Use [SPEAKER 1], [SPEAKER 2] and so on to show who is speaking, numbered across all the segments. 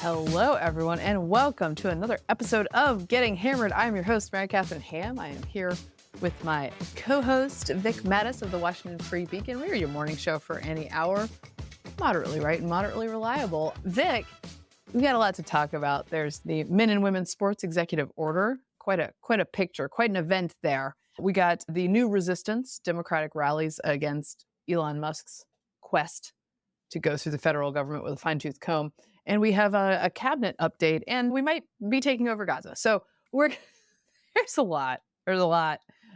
[SPEAKER 1] Hello, everyone, and welcome to another episode of Getting Hammered. I'm your host, Mary Katharine Ham. I am here with my co-host, Vic Mattis of the Washington Free Beacon. We are your morning show for any hour. Moderately right and moderately reliable. Vic, we've got a lot to talk about. There's the Men and Women's Sports Executive Order. Quite a picture, quite an event there. We got the new resistance, Democratic rallies against Elon Musk's quest to go through the federal government with a fine-tooth comb. And we have a cabinet update, and we might be taking over Gaza. So there's a lot,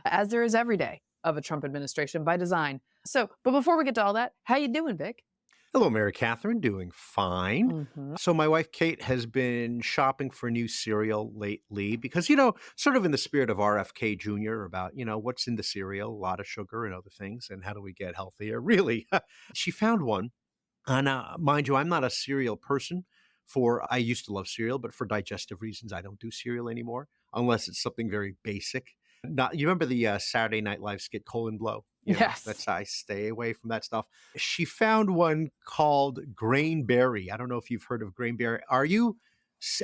[SPEAKER 1] as there is every day of a Trump administration by design. But before we get to all that, how you doing, Vic?
[SPEAKER 2] Hello, Mary Katharine. Doing fine.
[SPEAKER 1] Mm-hmm.
[SPEAKER 2] So my wife, Kate, has been shopping for new cereal lately because, sort of in the spirit of RFK Jr. about, what's in the cereal, a lot of sugar and other things, and how do we get healthier? Really, she found one. And mind you, I'm not a cereal person. I used to love cereal, but for digestive reasons, I don't do cereal anymore unless it's something very basic. You remember the Saturday Night Live skit Colon Blow?
[SPEAKER 1] Yes.
[SPEAKER 2] I stay away from that stuff. She found one called Grainberry. I don't know if you've heard of Grainberry. Are you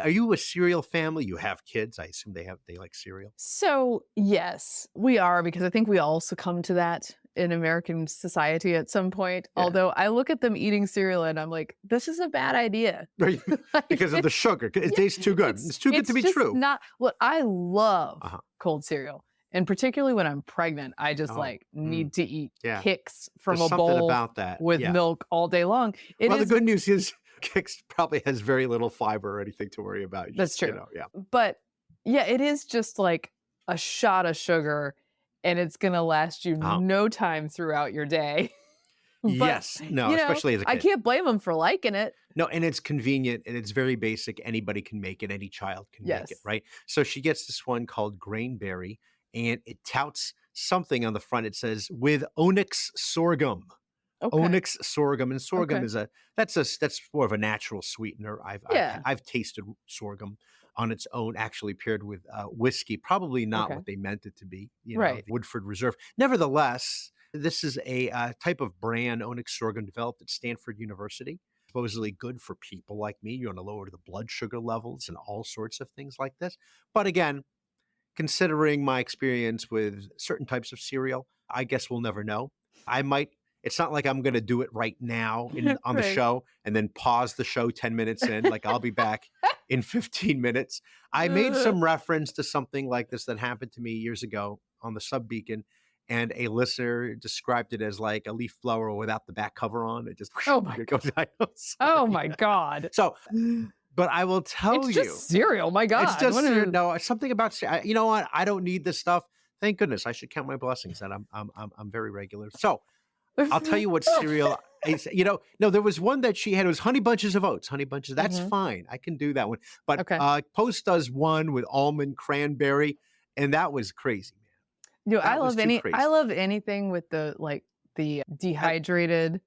[SPEAKER 2] a cereal family? You have kids. I assume they like cereal.
[SPEAKER 1] So yes, we are, because I think we all succumb to that in American society at some point. Yeah. Although I look at them eating cereal and I'm like, this is a bad idea.
[SPEAKER 2] Right. Because of the sugar. It tastes too good. It's too good to be true.
[SPEAKER 1] I love cold cereal. And particularly when I'm pregnant, I just need to eat Kix from a bowl
[SPEAKER 2] about that.
[SPEAKER 1] with milk all day long.
[SPEAKER 2] The good news is Kix probably has very little fiber or anything to worry about.
[SPEAKER 1] That's true. But yeah, it is just like a shot of sugar, and it's going to last you no time throughout your day. But,
[SPEAKER 2] yes. No, especially as a kid.
[SPEAKER 1] I can't blame them for liking it.
[SPEAKER 2] No, and it's convenient, and it's very basic. Anybody can make it. Any child can make it, right? So she gets this one called Grainberry, and it touts something on the front. It says, with onyx sorghum. Okay. Onyx sorghum, and sorghum is that's more of a natural sweetener. I've tasted sorghum on its own, actually paired with whiskey. Probably not what they meant it to be. Woodford Reserve. Nevertheless, this is a type of brand, onyx sorghum, developed at Stanford University. Supposedly good for people like me. You want to lower the blood sugar levels and all sorts of things like this. But again, considering my experience with certain types of cereal, I guess we'll never know. It's not like I'm going to do it right now on the show and then pause the show 10 minutes in. Like, I'll be back in 15 minutes. I made some reference to something like this that happened to me years ago on the Sub Beacon, and a listener described it as like a leaf blower without the back cover on. It just goes out.
[SPEAKER 1] Oh my God.
[SPEAKER 2] So, but I will tell you,
[SPEAKER 1] it's just cereal. My God,
[SPEAKER 2] it's just something about you know what? I don't need this stuff. Thank goodness. I should count my blessings that I'm very regular. So I'll tell you what cereal. There was one that she had. It was Honey Bunches of Oats. Honey Bunches. That's fine. I can do that one. But Post does one with almond cranberry, and that was crazy, man.
[SPEAKER 1] I love anything with the dehydrated.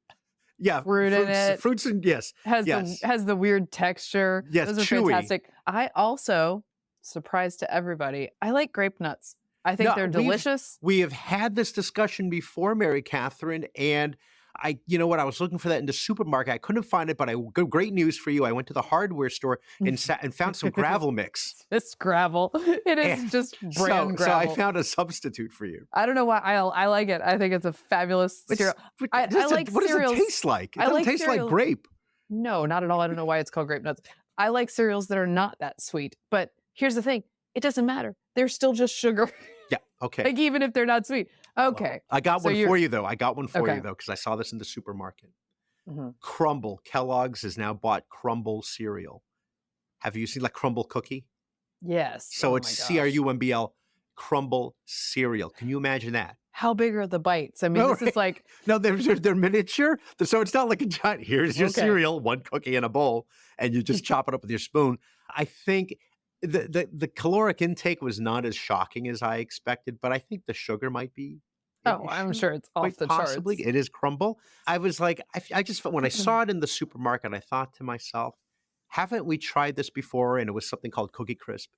[SPEAKER 1] Fruit in it.
[SPEAKER 2] Fruits and
[SPEAKER 1] has the weird texture.
[SPEAKER 2] Yes,
[SPEAKER 1] those are
[SPEAKER 2] chewy.
[SPEAKER 1] Fantastic. I also, surprise to everybody, I like grape nuts. I think they're delicious.
[SPEAKER 2] We have had this discussion before, Mary Katharine, and I was looking for that in the supermarket. I couldn't find it, but great news for you. I went to the hardware store and found some gravel mix.
[SPEAKER 1] It's gravel. It is just brand gravel.
[SPEAKER 2] So I found a substitute for you.
[SPEAKER 1] I don't know why. I like it. I think it's a fabulous cereal. I like
[SPEAKER 2] what
[SPEAKER 1] cereals.
[SPEAKER 2] Does it taste like? It doesn't taste like grape.
[SPEAKER 1] No, not at all. I don't know why it's called grape nuts. I like cereals that are not that sweet. But here's the thing. It doesn't matter. They're still just sugar.
[SPEAKER 2] Yeah. Okay.
[SPEAKER 1] Like, even if they're not sweet. Okay.
[SPEAKER 2] Well, I got one for you, though. Because I saw this in the supermarket. Mm-hmm. Crumble. Kellogg's has now bought Crumble cereal. Have you seen Crumble cookie?
[SPEAKER 1] Yes.
[SPEAKER 2] So it's CRUMBL, Crumble cereal. Can you imagine that?
[SPEAKER 1] How big are the bites? I mean, this is like...
[SPEAKER 2] No, they're miniature. So it's not like a giant, here's your cereal, one cookie in a bowl, and you just chop it up with your spoon. I think the caloric intake was not as shocking as I expected, but I think the sugar might be.
[SPEAKER 1] I'm sure it's off the
[SPEAKER 2] possibly.
[SPEAKER 1] charts.
[SPEAKER 2] It is Crumble. I was like, I just when I saw it in the supermarket, I thought to myself, haven't we tried this before? And it was something called Cookie Crisp.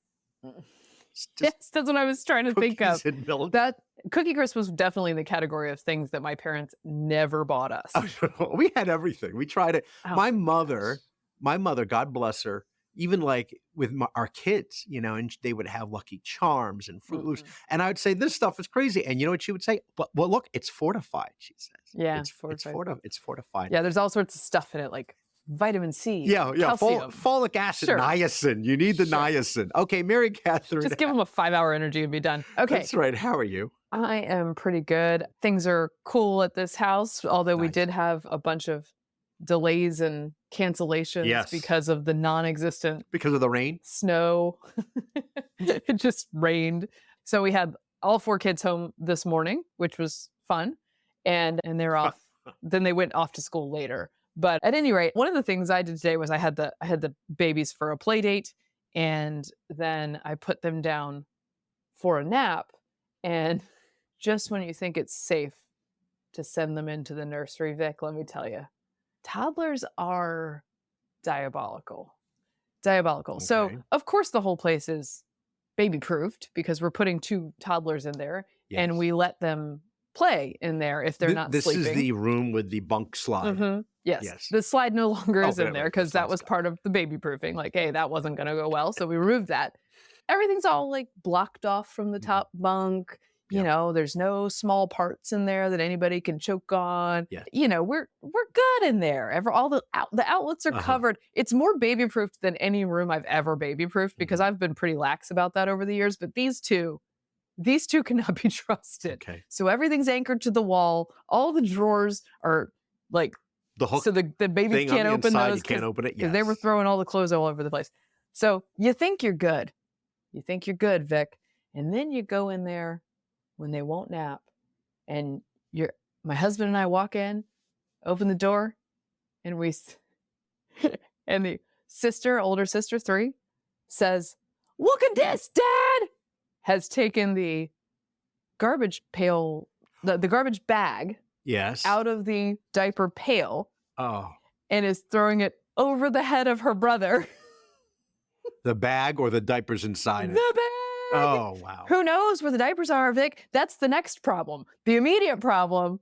[SPEAKER 1] Yes, that's what I was trying to think of.
[SPEAKER 2] And milk.
[SPEAKER 1] That Cookie Crisp was definitely in the category of things that my parents never bought us.
[SPEAKER 2] We had everything. We tried it. My mother, God bless her, even like with our kids, and they would have Lucky Charms and Fruit Loops. And I would say, this stuff is crazy. And you know what she would say? But well, look, it's fortified, she says.
[SPEAKER 1] Yeah,
[SPEAKER 2] it's fortified.
[SPEAKER 1] Yeah, there's all sorts of stuff in it, like vitamin C, calcium.
[SPEAKER 2] Folic acid,
[SPEAKER 1] Sure.
[SPEAKER 2] niacin. You need the niacin. Okay, Mary Katharine.
[SPEAKER 1] Just give them a 5-hour energy and be done. Okay.
[SPEAKER 2] That's right. How are you?
[SPEAKER 1] I am pretty good. Things are cool at this house, although we did have a bunch of delays and cancellations because of the non-existent.
[SPEAKER 2] Because of the rain?
[SPEAKER 1] Snow. It just rained. So we had all 4 kids home this morning, which was fun. And they're off. Then they went off to school later. But at any rate, one of the things I did today was I had the babies for a play date, and then I put them down for a nap. And just when you think it's safe to send them into the nursery, Vic, let me tell you, toddlers are diabolical.
[SPEAKER 2] Okay.
[SPEAKER 1] So, of course, the whole place is baby-proofed because we're putting 2 toddlers in there, and we let them play in there if they're not sleeping.
[SPEAKER 2] This is the room with the bunk slide.
[SPEAKER 1] Mm-hmm. Yes. The slide no longer is in there because that was part of the baby-proofing. Like, hey, that wasn't going to go well, so we removed that. Everything's all like blocked off from the top bunk. You know, there's no small parts in there that anybody can choke on.
[SPEAKER 2] Yeah.
[SPEAKER 1] You know, we're good in there. All the outlets are covered. It's more baby-proofed than any room I've ever baby-proofed because I've been pretty lax about that over the years. But these two cannot be trusted.
[SPEAKER 2] Okay.
[SPEAKER 1] So everything's anchored to the wall. All the drawers are like
[SPEAKER 2] the hook.
[SPEAKER 1] So the babies can't open those.
[SPEAKER 2] You can't open it.
[SPEAKER 1] Because they were throwing all the clothes all over the place. So you think you're good. You think you're good, Vic. And then you go in there when they won't nap, and my husband and I walk in, open the door, and and the older sister 3 says, "Look at this, Dad!" Has taken the garbage pail, the garbage bag, out of the diaper pail, and is throwing it over the head of her brother.
[SPEAKER 2] The bag or the diapers inside it?
[SPEAKER 1] The bag.
[SPEAKER 2] Oh, wow.
[SPEAKER 1] Who knows where the diapers are, Vic? That's the next problem. The immediate problem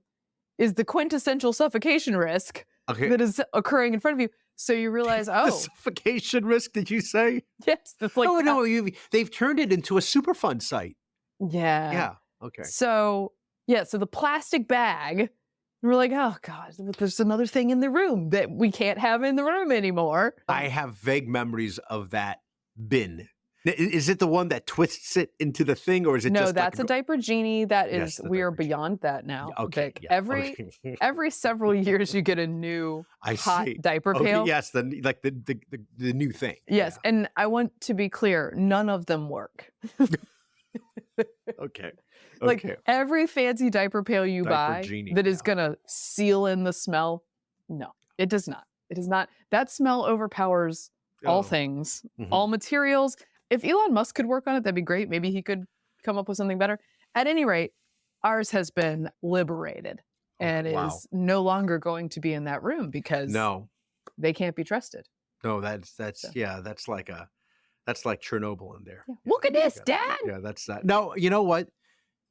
[SPEAKER 1] is the quintessential suffocation risk that is occurring in front of you. So you realize,
[SPEAKER 2] the suffocation risk, did you say?
[SPEAKER 1] Yes. That's like
[SPEAKER 2] they've turned it into a Superfund site.
[SPEAKER 1] Yeah.
[SPEAKER 2] Yeah. Okay.
[SPEAKER 1] So the plastic bag, and we're like, oh, God, there's another thing in the room that we can't have in the room anymore.
[SPEAKER 2] I have vague memories of that bin. Is it the one that twists it into the thing, or is it just
[SPEAKER 1] that's a diaper genie. That is, we are beyond that now.
[SPEAKER 2] Okay.
[SPEAKER 1] Vic. Every several years you get a new hot diaper pail.
[SPEAKER 2] Yes, the new thing.
[SPEAKER 1] Yes, and I want to be clear, none of them work.
[SPEAKER 2] Okay.
[SPEAKER 1] Like every fancy diaper pail you buy that is gonna seal in the smell, no, it does not. It does not. That smell overpowers all things, all materials. If Elon Musk could work on it, that'd be great. Maybe he could come up with something better. At any rate, ours has been liberated and is no longer going to be in that room because they can't be trusted.
[SPEAKER 2] No, that's like Chernobyl in there.
[SPEAKER 1] Yeah. Look at this, Dad.
[SPEAKER 2] Yeah, that's that. No, you know what?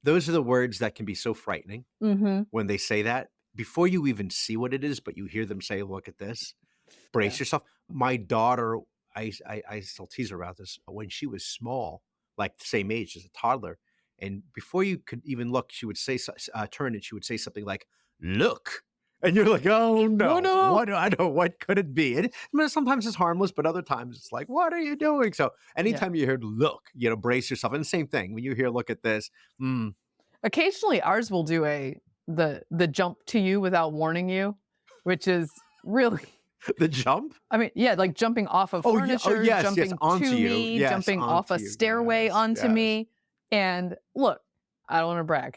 [SPEAKER 2] Those are the words that can be so frightening when they say that. Before you even see what it is, but you hear them say, "Look at this." Brace yourself. My daughter, I still tease her about this. When she was small, like the same age as a toddler, and before you could even look, she would say, turn and she would say something like, "Look," and you're like, "Oh no, what could it be?" And sometimes it's harmless, but other times it's like, "What are you doing?" So anytime you hear "look," brace yourself. And the same thing when you hear "look at this."
[SPEAKER 1] Occasionally, ours will do the jump to you without warning you, which is really.
[SPEAKER 2] The jump?
[SPEAKER 1] I mean, like jumping off of furniture, jumping
[SPEAKER 2] onto
[SPEAKER 1] to
[SPEAKER 2] you.
[SPEAKER 1] me, jumping off a stairway onto me. And look, I don't want to brag,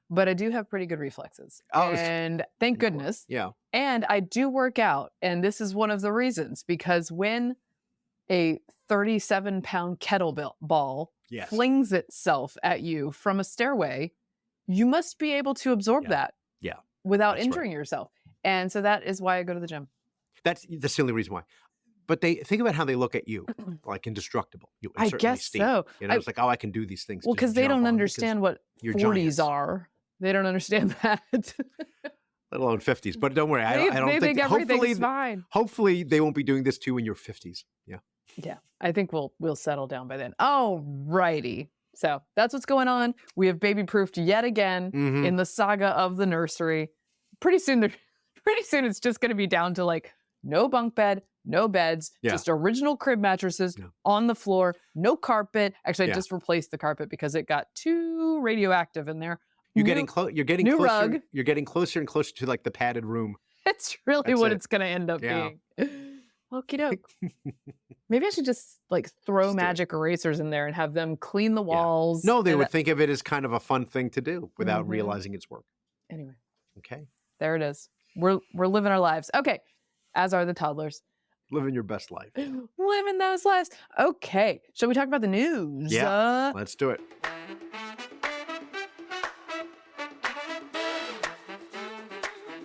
[SPEAKER 1] but I do have pretty good reflexes. And thank goodness.
[SPEAKER 2] Yeah.
[SPEAKER 1] And I do work out. And this is one of the reasons, because when a 37-pound kettlebell flings itself at you from a stairway, you must be able to absorb that without injuring yourself. And so that is why I go to the gym.
[SPEAKER 2] That's the only reason why. But they think about how they look at you, like indestructible.
[SPEAKER 1] I guess so.
[SPEAKER 2] It's like, I can do these things.
[SPEAKER 1] Well, because they don't understand what 40s are. They don't understand that.
[SPEAKER 2] Let alone 50s. But don't worry. I don't
[SPEAKER 1] think everything's fine.
[SPEAKER 2] Hopefully they won't be doing this too in your 50s. Yeah.
[SPEAKER 1] Yeah, I think we'll settle down by then. Oh, righty. So that's what's going on. We have baby-proofed yet again in the saga of the nursery. Pretty soon, it's just going to be down to like no bunk bed, no beds, just original crib mattresses on the floor, no carpet. Actually, I just replaced the carpet because it got too radioactive in there.
[SPEAKER 2] You're getting closer.
[SPEAKER 1] Rug.
[SPEAKER 2] You're getting closer and closer to like the padded room.
[SPEAKER 1] That's really what it's going to end up being. Okie doke. Maybe I should just like throw magic erasers in there and have them clean the walls.
[SPEAKER 2] No, they would think of it as kind of a fun thing to do without realizing it's work.
[SPEAKER 1] Anyway.
[SPEAKER 2] Okay.
[SPEAKER 1] There it is. We're living our lives. Okay. As are the toddlers.
[SPEAKER 2] Living your best life.
[SPEAKER 1] Living those lives. Okay. Shall we talk about the news?
[SPEAKER 2] Yeah. Let's do it.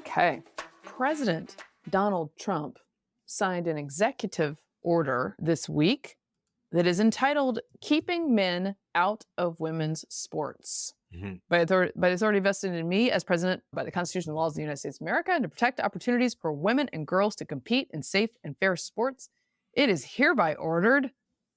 [SPEAKER 1] Okay. President Donald Trump signed an executive order this week that is entitled Keeping Men Out of Women's Sports. By authority vested in me as president by the Constitution and laws of the United States of America and to protect opportunities for women and girls to compete in safe and fair sports, it is hereby ordered.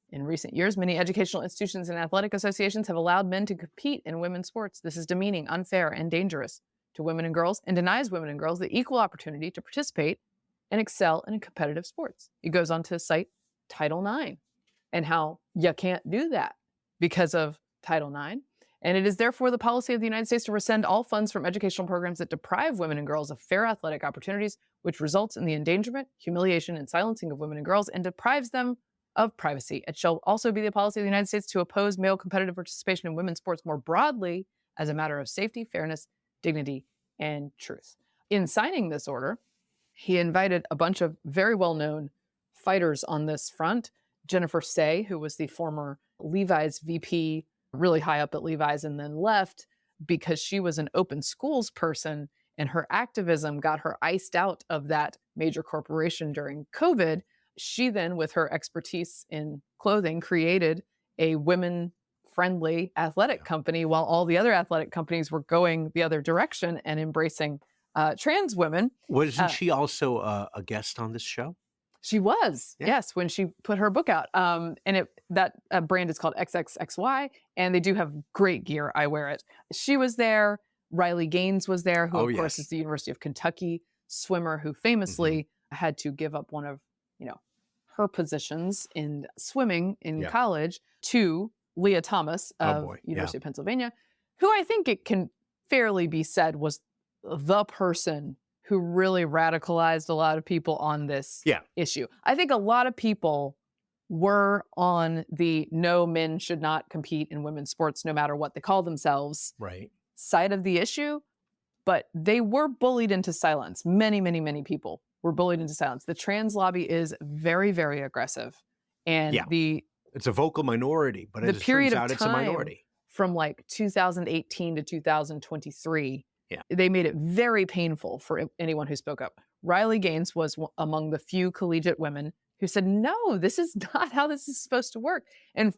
[SPEAKER 1] In recent years, many educational institutions and athletic associations have allowed men to compete in women's sports. This is demeaning, unfair, and dangerous to women and girls and denies women and girls the equal opportunity to participate and excel in competitive sports. It goes on to cite Title IX and how you can't do that because of Title IX. And it is therefore the policy of the United States to rescind all funds from educational programs that deprive women and girls of fair athletic opportunities, which results in the endangerment, humiliation, and silencing of women and girls and deprives them of privacy. It shall also be the policy of the United States to oppose male competitive participation in women's sports more broadly as a matter of safety, fairness, dignity, and truth. In signing this order, he invited a bunch of very well-known fighters on this front. Jennifer Say, who was the former Levi's VP, really high up at Levi's, and then left because she was an open schools person, and her activism got her iced out of that major corporation during COVID. She then, with her expertise in clothing, created a women-friendly athletic company while all the other athletic companies were going the other direction and embracing trans women.
[SPEAKER 2] Wasn't she also a guest on this show?
[SPEAKER 1] She was, yes, when she put her book out. And that brand is called XXXY, and they do have great gear. I wear it. She was there. Riley Gaines was there, who, of course, is the University of Kentucky swimmer who famously had to give up one of, her positions in swimming in college to Leah Thomas of University of Pennsylvania, who I think it can fairly be said was the person who really radicalized a lot of people on this issue. I think a lot of people were on the no, men should not compete in women's sports no matter what they call themselves side of the issue, but they were bullied into silence. Many, many, many people were bullied into silence. The trans lobby is very, very aggressive. And
[SPEAKER 2] it's a vocal minority, but
[SPEAKER 1] the period
[SPEAKER 2] turns out it's a minority.
[SPEAKER 1] From like 2018 to 2023, they made it very painful for anyone who spoke up. Riley Gaines was among the few collegiate women who said, no, this is not how this is supposed to work. And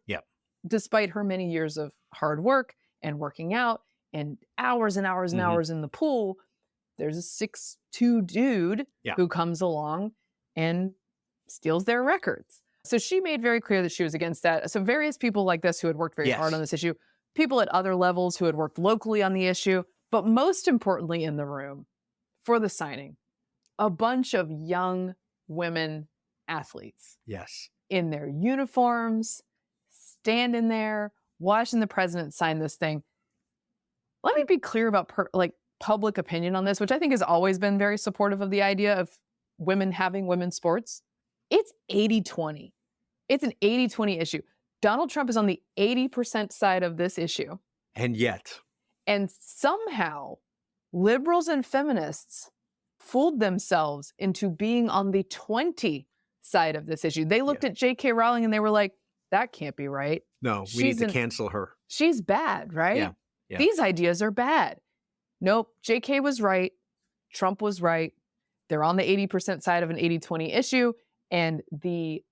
[SPEAKER 1] despite her many years of hard work and working out and hours and hours and hours in the pool, there's a 6'2" dude who comes along and steals their records. So she made very clear that she was against that. So various people like this who had worked very hard on this issue, people at other levels who had worked locally on the issue, but most importantly in the room for the signing, a bunch of young women athletes.
[SPEAKER 2] Yes.
[SPEAKER 1] In their uniforms, standing there, watching the president sign this thing. Let me be clear about public opinion on this, which I think has always been very supportive of the idea of women having women's sports. It's 80-20. It's an 80-20 issue. Donald Trump is on the 80% side of this issue. And somehow liberals and feminists fooled themselves into being on the 20 side of this issue. They looked at J.K. Rowling and they were like, that can't be right.
[SPEAKER 2] No, we need to cancel her.
[SPEAKER 1] She's bad, right?
[SPEAKER 2] Yeah.
[SPEAKER 1] These ideas are bad. Nope, J.K. was right. Trump was right. They're on the 80% side of an 80-20 issue. And the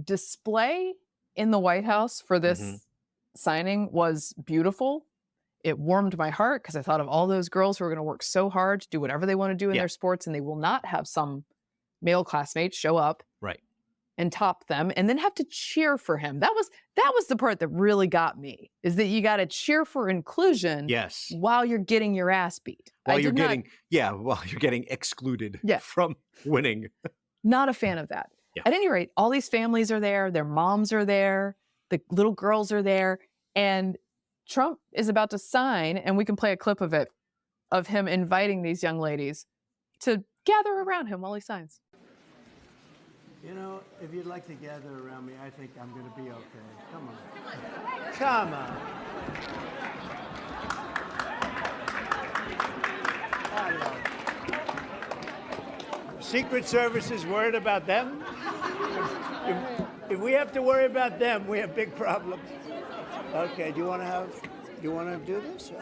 [SPEAKER 1] display in the White House for this signing was beautiful. It warmed my heart because I thought of all those girls who are going to work so hard to do whatever they want to do in their sports, and they will not have some male classmates show up.
[SPEAKER 2] Right.
[SPEAKER 1] and top them and then have to cheer for him. That was the part that really got me, is that you got to cheer for inclusion while you're getting your ass beat.
[SPEAKER 2] While you're getting excluded from winning.
[SPEAKER 1] Not a fan of that. Yeah. At any rate, all these families are there, their moms are there, the little girls are there, and Trump is about to sign, and we can play a clip of it, of him inviting these young ladies to gather around him while he signs.
[SPEAKER 3] You know, if you'd like to gather around me, I think I'm going to be okay. Come on. Come on. Secret Service is worried about them. If we have to worry about them, we have big problems. Okay, do you want to do this?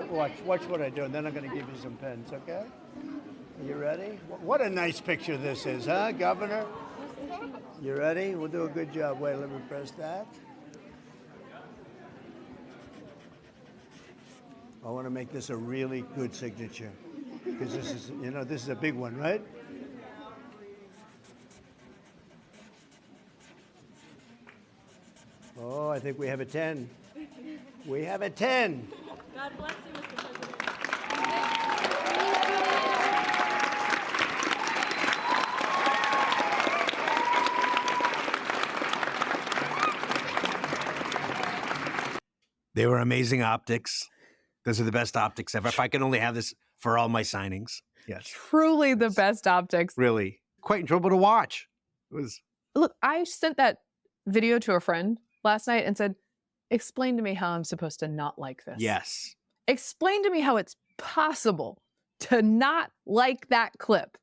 [SPEAKER 3] Watch what I do, and then I'm going to give you some pens, okay? Are you ready? What a nice picture this is, huh, Governor? You ready? We'll do a good job. Wait, let me press that. I want to make this a really good signature, because this is a big one, right? Oh, I think we have a 10. We have a 10.
[SPEAKER 4] God bless you, Mr. President.
[SPEAKER 2] They were amazing optics. Those are the best optics ever. If I could only have this for all my signings. Yes.
[SPEAKER 1] Truly the best optics.
[SPEAKER 2] Really. Quite enjoyable to watch.
[SPEAKER 1] Look, I sent that video to a friend last night and said, explain to me how I'm supposed to not like this.
[SPEAKER 2] Yes.
[SPEAKER 1] Explain to me how it's possible to not like that clip.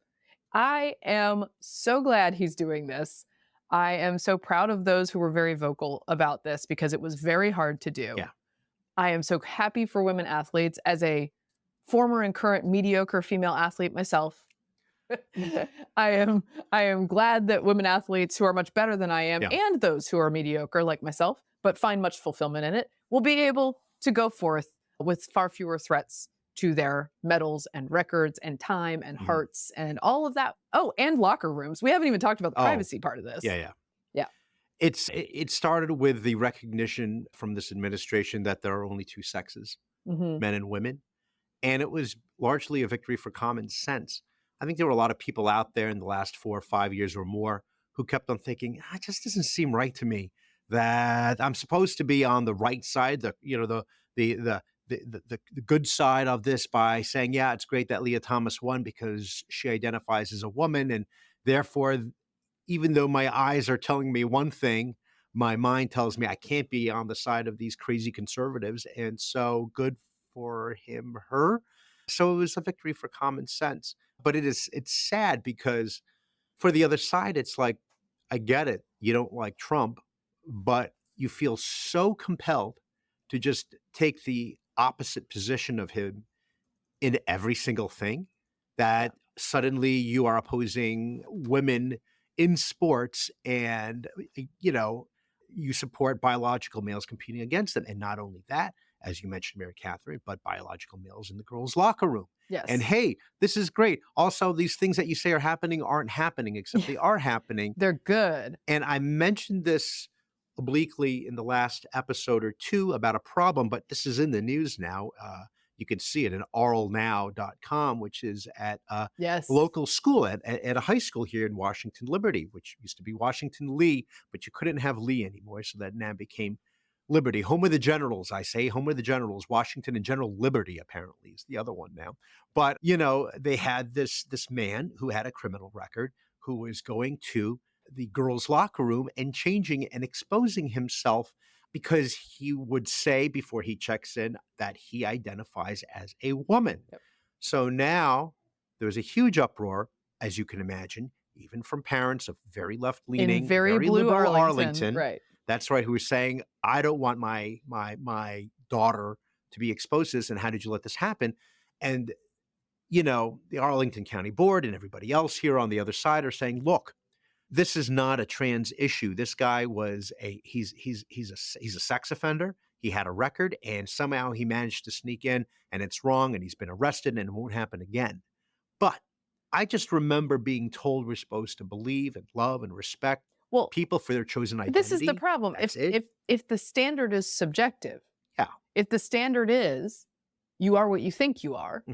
[SPEAKER 1] I am so glad he's doing this. I am so proud of those who were very vocal about this, because it was very hard to do.
[SPEAKER 2] Yeah.
[SPEAKER 1] I am so happy for women athletes. As a former and current mediocre female athlete myself, I am glad that women athletes who are much better than I am, and those who are mediocre like myself, but find much fulfillment in it, will be able to go forth with far fewer threats to their medals and records and time and hearts and all of that. Oh, and locker rooms. We haven't even talked about the privacy part of this.
[SPEAKER 2] Yeah.
[SPEAKER 1] Yeah.
[SPEAKER 2] It started with the recognition from this administration that there are only two sexes, men and women. And it was largely a victory for common sense. I think there were a lot of people out there in the last 4 or 5 years or more who kept on thinking, it just doesn't seem right to me that I'm supposed to be on the right side, the good side of this, by saying, yeah, it's great that Leah Thomas won because she identifies as a woman. And therefore, even though my eyes are telling me one thing, my mind tells me I can't be on the side of these crazy conservatives. And so good for him, her. So it was a victory for common sense. But it's sad, because for the other side, it's like, I get it. You don't like Trump, but you feel so compelled to just take the opposite position of him in every single thing that suddenly you are opposing women in sports, and, you support biological males competing against them. And not only that, as you mentioned, Mary Katharine, but biological males in the girls' locker room.
[SPEAKER 1] Yes.
[SPEAKER 2] And hey, this is great. Also, these things that you say are happening aren't happening, except they are happening.
[SPEAKER 1] They're good.
[SPEAKER 2] And I mentioned this obliquely in the last episode or two about a problem, but this is in the news now. You can see it at oralnow.com, which is at a local school, at a high school here in Washington Liberty, which used to be Washington Lee, but you couldn't have Lee anymore, so that now became Liberty. Home of the Generals, I say, home of the Generals. Washington and General Liberty, apparently, is the other one now. But, they had this man who had a criminal record, who was going to the girls' locker room and changing and exposing himself, because he would say before he checks in that he identifies as a woman.
[SPEAKER 1] Yep.
[SPEAKER 2] So now there's a huge uproar, as you can imagine, even from parents of very left-leaning,
[SPEAKER 1] very blue
[SPEAKER 2] liberal
[SPEAKER 1] Arlington. Right.
[SPEAKER 2] That's right, who are saying, I don't want my daughter to be exposed to this, and how did you let this happen? And, the Arlington County Board and everybody else here on the other side are saying, look, this is not a trans issue. This guy was he's a sex offender. He had a record, and somehow he managed to sneak in, and it's wrong, and he's been arrested, and it won't happen again. But I just remember being told we're supposed to believe and love and respect people for their chosen identity.
[SPEAKER 1] This is the problem. If the standard is subjective, if the standard is you are what you think you are,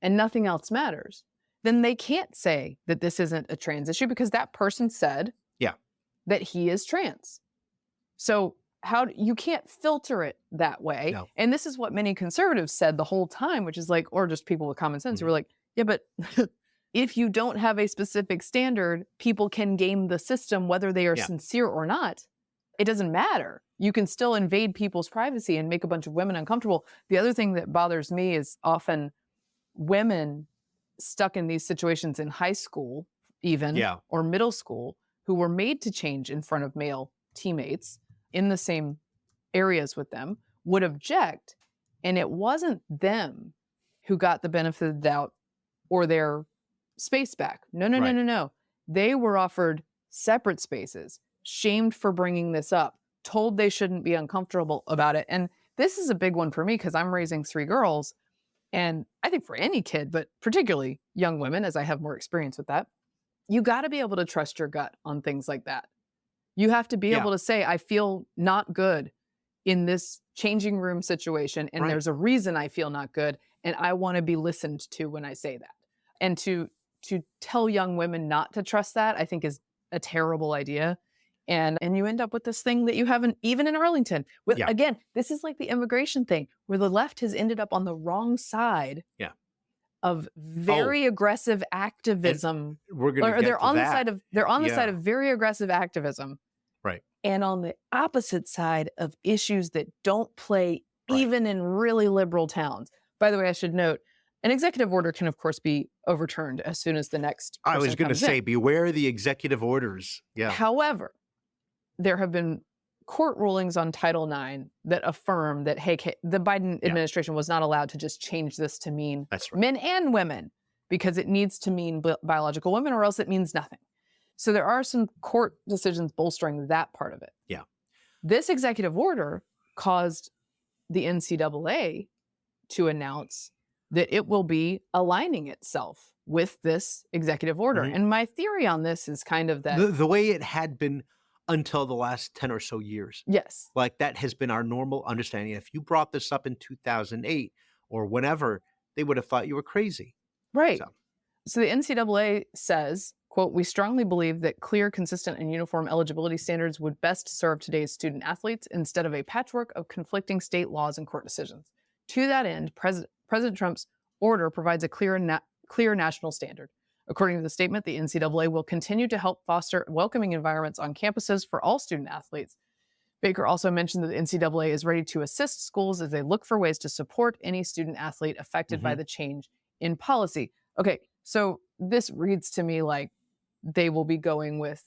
[SPEAKER 1] and nothing else matters, then they can't say that this isn't a trans issue because that person said that he is trans. So you can't filter it that way.
[SPEAKER 2] No.
[SPEAKER 1] And this is what many conservatives said the whole time, which is like, or just people with common sense who were like, yeah, but if you don't have a specific standard, people can game the system, whether they are sincere or not. It doesn't matter. You can still invade people's privacy and make a bunch of women uncomfortable. The other thing that bothers me is often women stuck in these situations in high school, even, or middle school, who were made to change in front of male teammates in the same areas with them, would object. And it wasn't them who got the benefit of the doubt or their space back. No. They were offered separate spaces, shamed for bringing this up, told they shouldn't be uncomfortable about it. And this is a big one for me because I'm raising 3 girls. And I think for any kid, but particularly young women, as I have more experience with that, you got to be able to trust your gut on things like that. You have to be able to say, I feel not good in this changing room situation. And there's a reason I feel not good. And I want to be listened to when I say that. And to tell young women not to trust that, I think is a terrible idea. And you end up with this thing that you haven't, even in Arlington. Again, this is like the immigration thing, where the left has ended up on the wrong side of very aggressive activism. They're on the side of very aggressive activism.
[SPEAKER 2] Right.
[SPEAKER 1] And on the opposite side of issues that don't play even in really liberal towns. By the way, I should note, an executive order can, of course, be overturned as soon as the next person
[SPEAKER 2] I was going to say, beware the executive orders. Yeah.
[SPEAKER 1] However, there have been court rulings on Title IX that affirm that, hey, the Biden administration was not allowed to just change this to mean men and women, because it needs to mean biological women, or else it means nothing. So there are some court decisions bolstering that part of it.
[SPEAKER 2] Yeah.
[SPEAKER 1] This executive order caused the NCAA to announce that it will be aligning itself with this executive order. And my theory on this is kind of that
[SPEAKER 2] the way it had been until the last 10 or so years.
[SPEAKER 1] Yes.
[SPEAKER 2] Like that has been our normal understanding. If you brought this up in 2008 or whenever, they would have thought you were crazy.
[SPEAKER 1] Right. So the NCAA says, quote, we strongly believe that clear, consistent, and uniform eligibility standards would best serve today's student athletes instead of a patchwork of conflicting state laws and court decisions. To that end, President Trump's order provides a clear national standard. According to the statement, the NCAA will continue to help foster welcoming environments on campuses for all student athletes. Baker also mentioned that the NCAA is ready to assist schools as they look for ways to support any student athlete affected by the change in policy. Okay, so this reads to me like they will be going with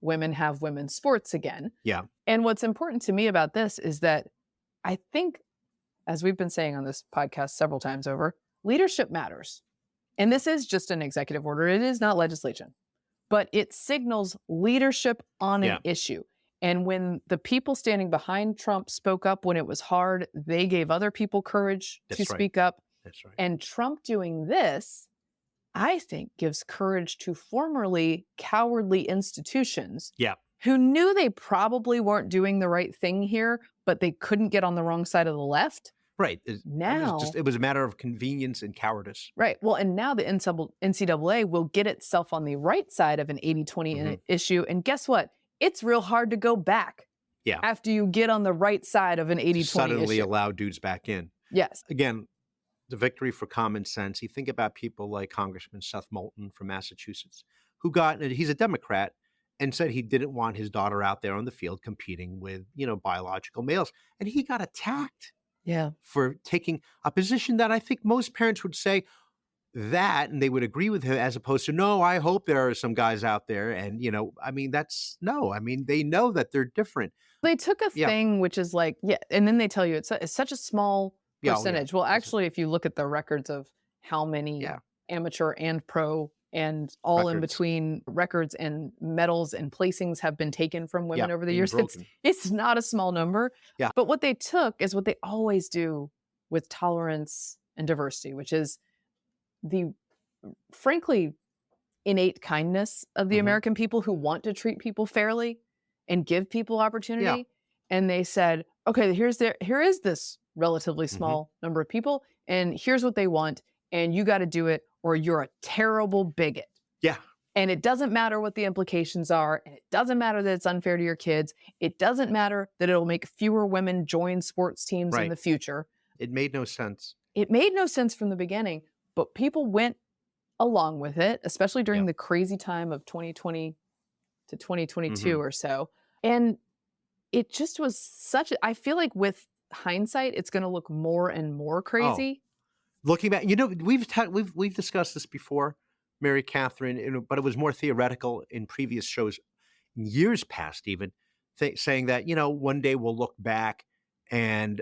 [SPEAKER 1] women have women's sports again.
[SPEAKER 2] Yeah.
[SPEAKER 1] And what's important to me about this is that I think, as we've been saying on this podcast several times over, leadership matters. And this is just an executive order. It is not legislation, but it signals leadership on an issue. And when the people standing behind Trump spoke up when it was hard, they gave other people courage to speak up.
[SPEAKER 2] That's right.
[SPEAKER 1] And Trump doing this, I think, gives courage to formerly cowardly institutions who knew they probably weren't doing the right thing here, but they couldn't get on the wrong side of the left.
[SPEAKER 2] Right.
[SPEAKER 1] Now,
[SPEAKER 2] it was a matter of convenience and cowardice.
[SPEAKER 1] Right. Well, and now the NCAA will get itself on the right side of an 80-20 issue. And guess what? It's real hard to go back after you get on the right side of an 80-20 issue.
[SPEAKER 2] Suddenly allow dudes back in.
[SPEAKER 1] Yes.
[SPEAKER 2] Again, the victory for common sense. You think about people like Congressman Seth Moulton from Massachusetts, he's a Democrat, and said he didn't want his daughter out there on the field competing with, biological males. And he got attacked.
[SPEAKER 1] Yeah.
[SPEAKER 2] For taking a position that I think most parents would say that, and they would agree with him, as opposed to, no, I hope there are some guys out there. And, they know that they're different.
[SPEAKER 1] They took a thing, which is like, and then they tell you it's such a small percentage. Well, actually, if you look at the records of how many amateur and pro and all in between records and medals and placings have been taken from women over the years, it's not a small number. Yeah. But what they took is what they always do with tolerance and diversity, which is the, frankly, innate kindness of the American people who want to treat people fairly and give people opportunity.
[SPEAKER 2] Yeah.
[SPEAKER 1] And they said, okay, here is this relatively small number of people, and here's what they want, and you got to do it or you're a terrible bigot.
[SPEAKER 2] Yeah.
[SPEAKER 1] And it doesn't matter what the implications are, and it doesn't matter that it's unfair to your kids. It doesn't matter that it'll make fewer women join sports teams in the future.
[SPEAKER 2] It made no sense.
[SPEAKER 1] It made no sense from the beginning, but people went along with it, especially during the crazy time of 2020 to 2022 or so. And it just was I feel like with hindsight, it's going to look more and more crazy.
[SPEAKER 2] Looking back, we've discussed this before, Mary Katharine, but it was more theoretical in previous shows, years past even, saying that, one day we'll look back and,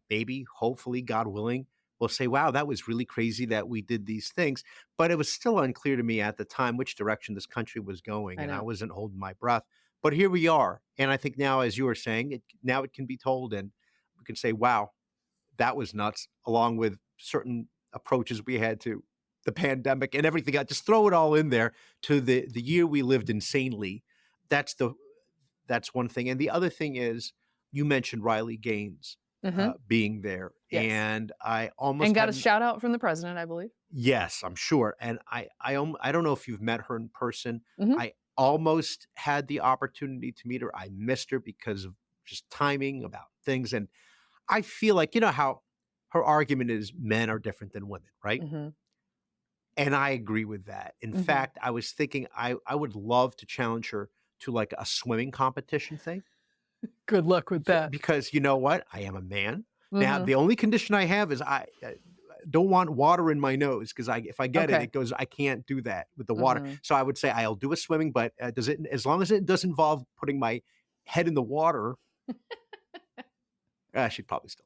[SPEAKER 2] maybe, hopefully, God willing, we'll say, wow, that was really crazy that we did these things. But it was still unclear to me at the time which direction this country was going. And I wasn't holding my breath. But here we are. And I think now, as you were saying, now it can be told and we can say, wow, that was nuts, along with certain approaches we had to the pandemic and everything. I just throw it all in there to the year we lived insanely. That's one thing. And the other thing is, you mentioned Riley Gaines being there.
[SPEAKER 1] Yes.
[SPEAKER 2] And I almost
[SPEAKER 1] got a shout out from the president, I believe.
[SPEAKER 2] Yes, I'm sure. And I don't know if you've met her in person. I almost had the opportunity to meet her. I missed her because of just timing about things. And I feel like, how her argument is men are different than women, right? And I agree with that. In fact, I was thinking I would love to challenge her to like a swimming competition thing.
[SPEAKER 1] Good luck with that.
[SPEAKER 2] Because you know what? I am a man. Now, the only condition I have is I don't want water in my nose, because if I get it goes, I can't do that with the water. So I would say I'll do a swimming, but as long as it doesn't involve putting my head in the water, she'd probably still.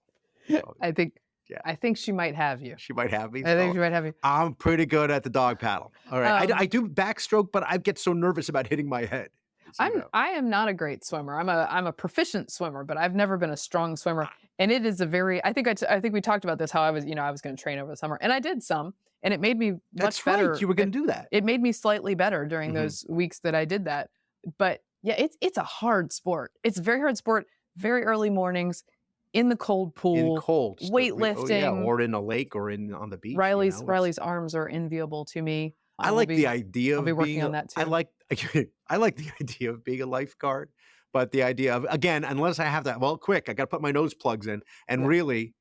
[SPEAKER 2] So,
[SPEAKER 1] I think she might have you.
[SPEAKER 2] She might have me.
[SPEAKER 1] I think she might have you.
[SPEAKER 2] I'm pretty good at the dog paddle. All right. I do backstroke, but I get so nervous about hitting my head.
[SPEAKER 1] I am not a great swimmer. I'm a proficient swimmer, but I've never been a strong swimmer. And it is a very, I think we talked about this, how I was going to train over the summer, and I did some, and it made me much better.
[SPEAKER 2] Right. You were going to do that.
[SPEAKER 1] It made me slightly better during those weeks that I did that. But yeah, it's a hard sport. It's a very hard sport, very early mornings, in the cold pool, weightlifting,
[SPEAKER 2] or in a lake or on the beach.
[SPEAKER 1] Riley's arms are enviable to me.
[SPEAKER 2] I like the idea of
[SPEAKER 1] I'll be working on that too.
[SPEAKER 2] I like the idea of being a lifeguard, but the idea of, again, unless I have that, I got to put my nose plugs in, and really,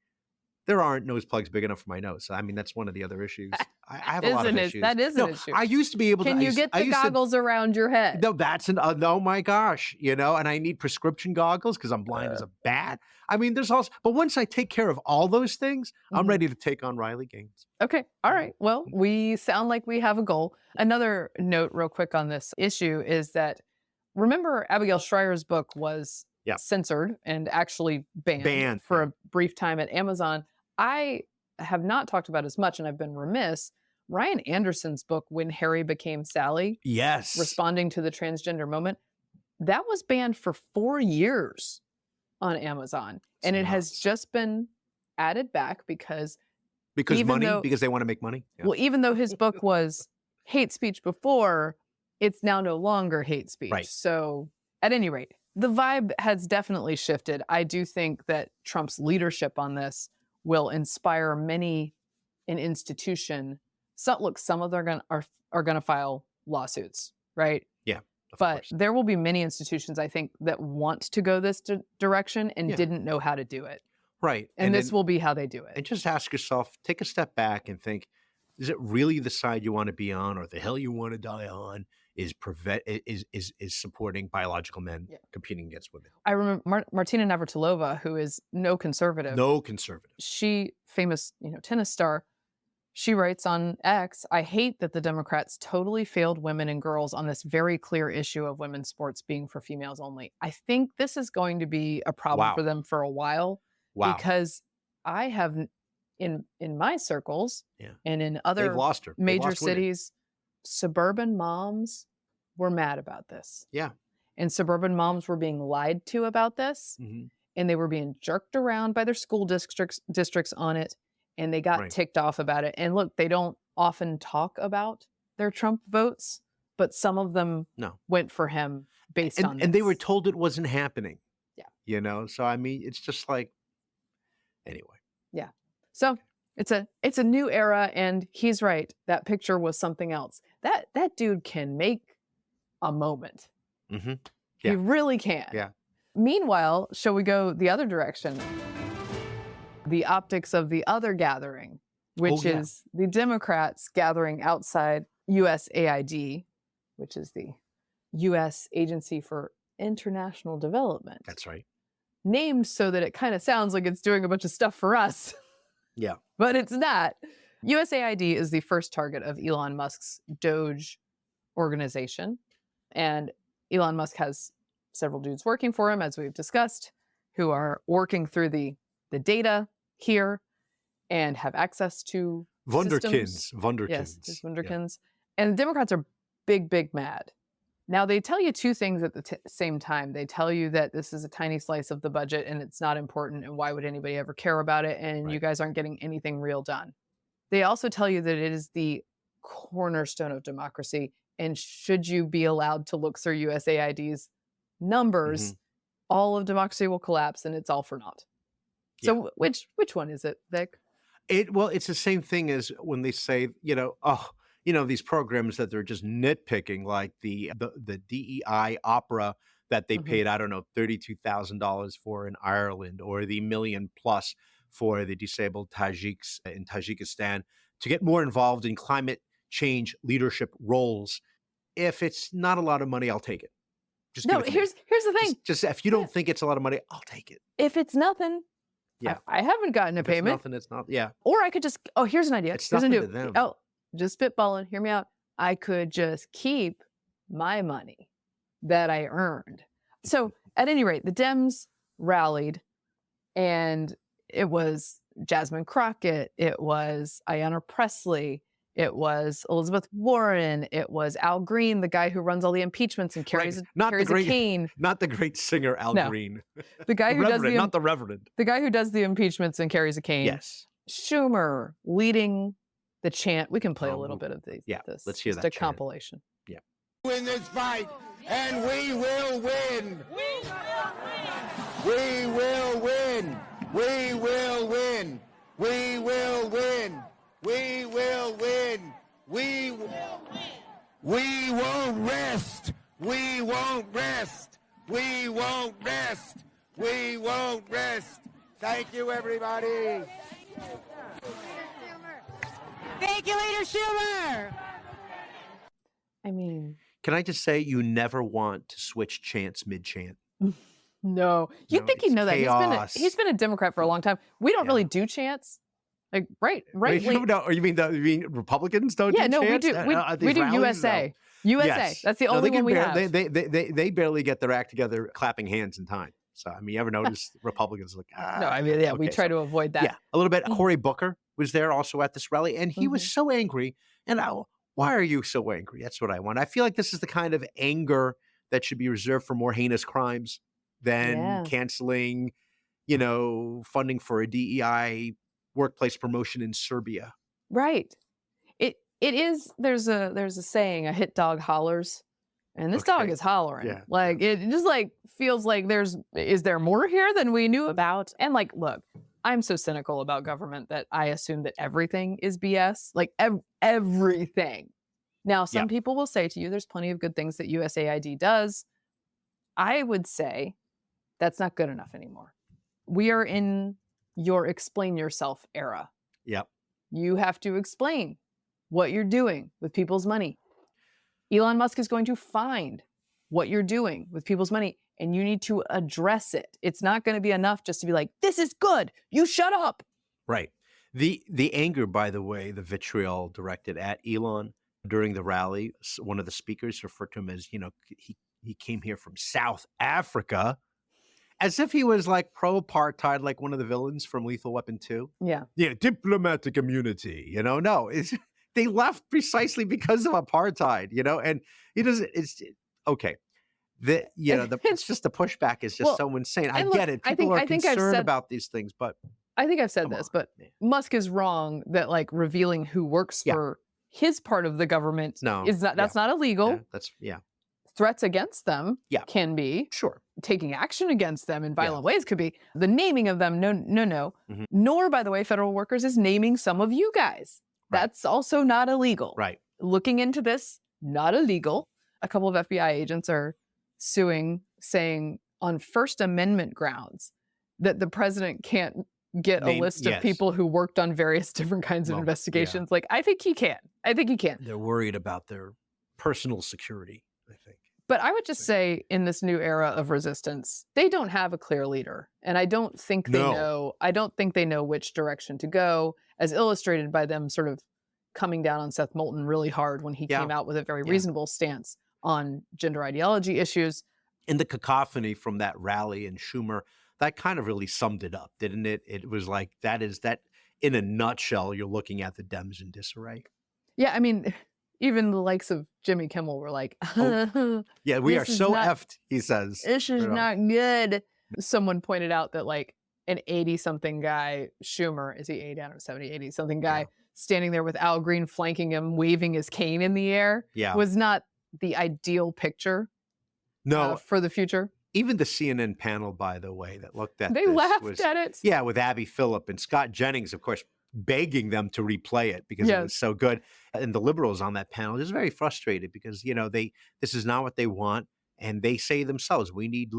[SPEAKER 2] there aren't nose plugs big enough for my nose. I mean, that's one of the other issues. I have a lot of issues.
[SPEAKER 1] That is an issue.
[SPEAKER 2] I used to be able to.
[SPEAKER 1] Can you get the goggles around your head?
[SPEAKER 2] No, that's oh my gosh, and I need prescription goggles because I'm blind as a bat. I mean, there's also, but once I take care of all those things, I'm ready to take on Riley Gaines.
[SPEAKER 1] Okay. All right. Well, we sound like we have a goal. Another note real quick on this issue is that, remember, Abigail Schreier's book was censored and actually banned for a brief time at Amazon. I have not talked about as much, and I've been remiss. Ryan Anderson's book, When Harry Became Sally, responding to the transgender moment, that was banned for 4 years on Amazon. And it has just been added back because
[SPEAKER 2] because they want to make money.
[SPEAKER 1] Yeah. Well, even though his book was hate speech before, it's now no longer hate speech.
[SPEAKER 2] Right.
[SPEAKER 1] So at any rate, the vibe has definitely shifted. I do think that Trump's leadership on this will inspire many an institution. So look, some of them are going to file lawsuits, right?
[SPEAKER 2] Yeah.
[SPEAKER 1] But there will be many institutions, I think, that want to go this direction and didn't know how to do it.
[SPEAKER 2] Right.
[SPEAKER 1] And this will be how they do it.
[SPEAKER 2] And just ask yourself, take a step back and think, is it really the side you want to be on, or the hill you want to die on is supporting biological men competing against women?
[SPEAKER 1] I remember Martina Navratilova, who is no conservative. She, famous, tennis star, she writes on X, "I hate that the Democrats totally failed women and girls on this very clear issue of women's sports being for females only." I think this is going to be a problem for them for a while. Because I have, in my circles and in other major cities, suburban moms were mad about this.
[SPEAKER 2] Yeah.
[SPEAKER 1] And suburban moms were being lied to about this. Mm-hmm. And they were being jerked around by their school districts on it. And they got ticked off about it. And look, they don't often talk about their Trump votes, but some of them went for him based on this.
[SPEAKER 2] And they were told it wasn't happening.
[SPEAKER 1] Yeah.
[SPEAKER 2] So I mean, it's just like, anyway.
[SPEAKER 1] Yeah. So it's a new era, and he's right. That picture was something else. That dude can make a moment.
[SPEAKER 2] Mm-hmm. Yeah.
[SPEAKER 1] He really can.
[SPEAKER 2] Yeah.
[SPEAKER 1] Meanwhile, shall we go the other direction? The optics of the other gathering, which is the Democrats gathering outside USAID, which is the U.S. Agency for International Development.
[SPEAKER 2] That's right.
[SPEAKER 1] Named so that it kind of sounds like it's doing a bunch of stuff for us.
[SPEAKER 2] Yeah.
[SPEAKER 1] But it's not. USAID is the first target of Elon Musk's Doge organization. And Elon Musk has several dudes working for him, as we've discussed, who are working through the data here and have access to systems.
[SPEAKER 2] Wunderkinds.
[SPEAKER 1] Yes, wunderkinds. Yeah. And the Democrats are big mad. Now, they tell you two things at the same time. They tell you that this is a tiny slice of the budget and it's not important, and why would anybody ever care about it, and you guys aren't getting anything real done. They also tell you that it is the cornerstone of democracy, and should you be allowed to look through USAID's numbers, all of democracy will collapse and it's all for naught. Yeah. So which one is it, Vic?
[SPEAKER 2] It's the same thing as when they say, these programs that they're just nitpicking, like the DEI opera that they paid, I don't know, $32,000 for in Ireland, or the $1 million plus for the disabled Tajiks in Tajikistan to get more involved in climate change leadership roles. If it's not a lot of money, I'll take it.
[SPEAKER 1] Just no, here's the thing.
[SPEAKER 2] Just if you don't think it's a lot of money, I'll take it.
[SPEAKER 1] If it's nothing, I haven't gotten a payment.
[SPEAKER 2] It's nothing, it's not. Yeah.
[SPEAKER 1] Or I could just, here's an idea.
[SPEAKER 2] It's nothing to them.
[SPEAKER 1] Oh, just spitballing. Hear me out. I could just keep my money that I earned. So at any rate, the Dems rallied, and it was Jasmine Crockett, it was Ayanna Pressley, it was Elizabeth Warren, it was Al Green, the guy who runs all the impeachments and carries a cane.
[SPEAKER 2] Not the great singer Al Green.
[SPEAKER 1] The guy who does
[SPEAKER 2] not the Reverend.
[SPEAKER 1] The guy who does the impeachments and carries a cane.
[SPEAKER 2] Yes.
[SPEAKER 1] Schumer leading the chant. We can play a little bit of these.
[SPEAKER 2] Yeah,
[SPEAKER 1] this.
[SPEAKER 2] Let's hear
[SPEAKER 1] just
[SPEAKER 2] that
[SPEAKER 1] a
[SPEAKER 2] chant.
[SPEAKER 1] Compilation.
[SPEAKER 2] Yeah.
[SPEAKER 5] Win this fight, and we will win. We will win. We will win. We will win. We will win. We won't rest. We won't rest. We won't rest. We won't rest. Thank you, everybody.
[SPEAKER 6] Thank you, Leader Schumer.
[SPEAKER 1] I mean,
[SPEAKER 2] can I just say, you never want to switch chants mid-chant.
[SPEAKER 1] No, you'd think he'd know that. He's been a Democrat for a long time. We don't really do chants. Like right.
[SPEAKER 2] No, you mean Republicans don't?
[SPEAKER 1] Yeah,
[SPEAKER 2] do chants?
[SPEAKER 1] we do USA.
[SPEAKER 2] No.
[SPEAKER 1] USA.
[SPEAKER 2] Yes.
[SPEAKER 1] That's the only one we have.
[SPEAKER 2] They barely get their act together, clapping hands in time. So I mean, you ever notice Republicans like?
[SPEAKER 1] No, I mean, we try to avoid that.
[SPEAKER 2] Yeah, a little bit. Cory Booker was there also at this rally, and he was so angry. And why are you so angry? That's what I want. I feel like this is the kind of anger that should be reserved for more heinous crimes than canceling, funding for a DEI workplace promotion in Serbia.
[SPEAKER 1] Right. It is. There's a saying: a hit dog hollers, and this dog is hollering. Yeah. Like it just feels like is there more here than we knew about? And look, I'm so cynical about government that I assume that everything is BS. Like everything. Now, some people will say to you, there's plenty of good things that USAID does. I would say that's not good enough anymore. We are in your explain yourself era.
[SPEAKER 2] Yep.
[SPEAKER 1] You have to explain what you're doing with people's money. Elon Musk is going to find what you're doing with people's money, and you need to address it. It's not going to be enough just to be like, this is good. You shut up.
[SPEAKER 2] Right. The anger, by the way, the vitriol directed at Elon during the rally, one of the speakers referred to him as, he came here from South Africa, as if he was pro-apartheid, like one of the villains from Lethal Weapon 2.
[SPEAKER 1] Yeah.
[SPEAKER 2] Yeah, diplomatic immunity, no, they left precisely because of apartheid, and he doesn't, it's okay. It's just the pushback is just so insane. I get it. People are concerned about these things, but
[SPEAKER 1] I think I've said this, but Musk is wrong that revealing who works for his part of the government
[SPEAKER 2] No.
[SPEAKER 1] is not, that's not illegal.
[SPEAKER 2] Yeah.
[SPEAKER 1] Threats against them can be.
[SPEAKER 2] Sure.
[SPEAKER 1] Taking action against them in violent ways could be. The naming of them, no.
[SPEAKER 2] Mm-hmm.
[SPEAKER 1] Nor, by the way, federal workers is naming some of you guys.
[SPEAKER 2] Right.
[SPEAKER 1] That's also not illegal.
[SPEAKER 2] Right.
[SPEAKER 1] Looking into this, not illegal. A couple of FBI agents are suing, saying on First Amendment grounds that the president can't get a list of people who worked on various different kinds of investigations. Like, I think he can.
[SPEAKER 2] They're worried about their personal security, I think.
[SPEAKER 1] But I would just say in this new era of resistance, they don't have a clear leader. And I don't think they know. I don't think they know which direction to go, as illustrated by them sort of coming down on Seth Moulton really hard when he came out with a very reasonable stance on gender ideology issues.
[SPEAKER 2] And the cacophony from that rally and Schumer, that kind of really summed it up, didn't it? It was like, that in a nutshell, you're looking at the Dems in disarray.
[SPEAKER 1] Yeah, I mean, even the likes of Jimmy Kimmel were like,
[SPEAKER 2] yeah, we are so effed, he says.
[SPEAKER 1] This is not good. Someone pointed out that like an 80-something guy, Schumer, is he 80? I don't know, 70, 80-something guy, standing there with Al Green flanking him, waving his cane in the air, was not the ideal picture for the future.
[SPEAKER 2] Even the CNN panel, by the way, that looked at
[SPEAKER 1] they laughed at it.
[SPEAKER 2] Yeah, with Abby Phillip and Scott Jennings, of course, begging them to replay it because it was so good. And the liberals on that panel just very frustrated because, this is not what they want. And they say themselves, we need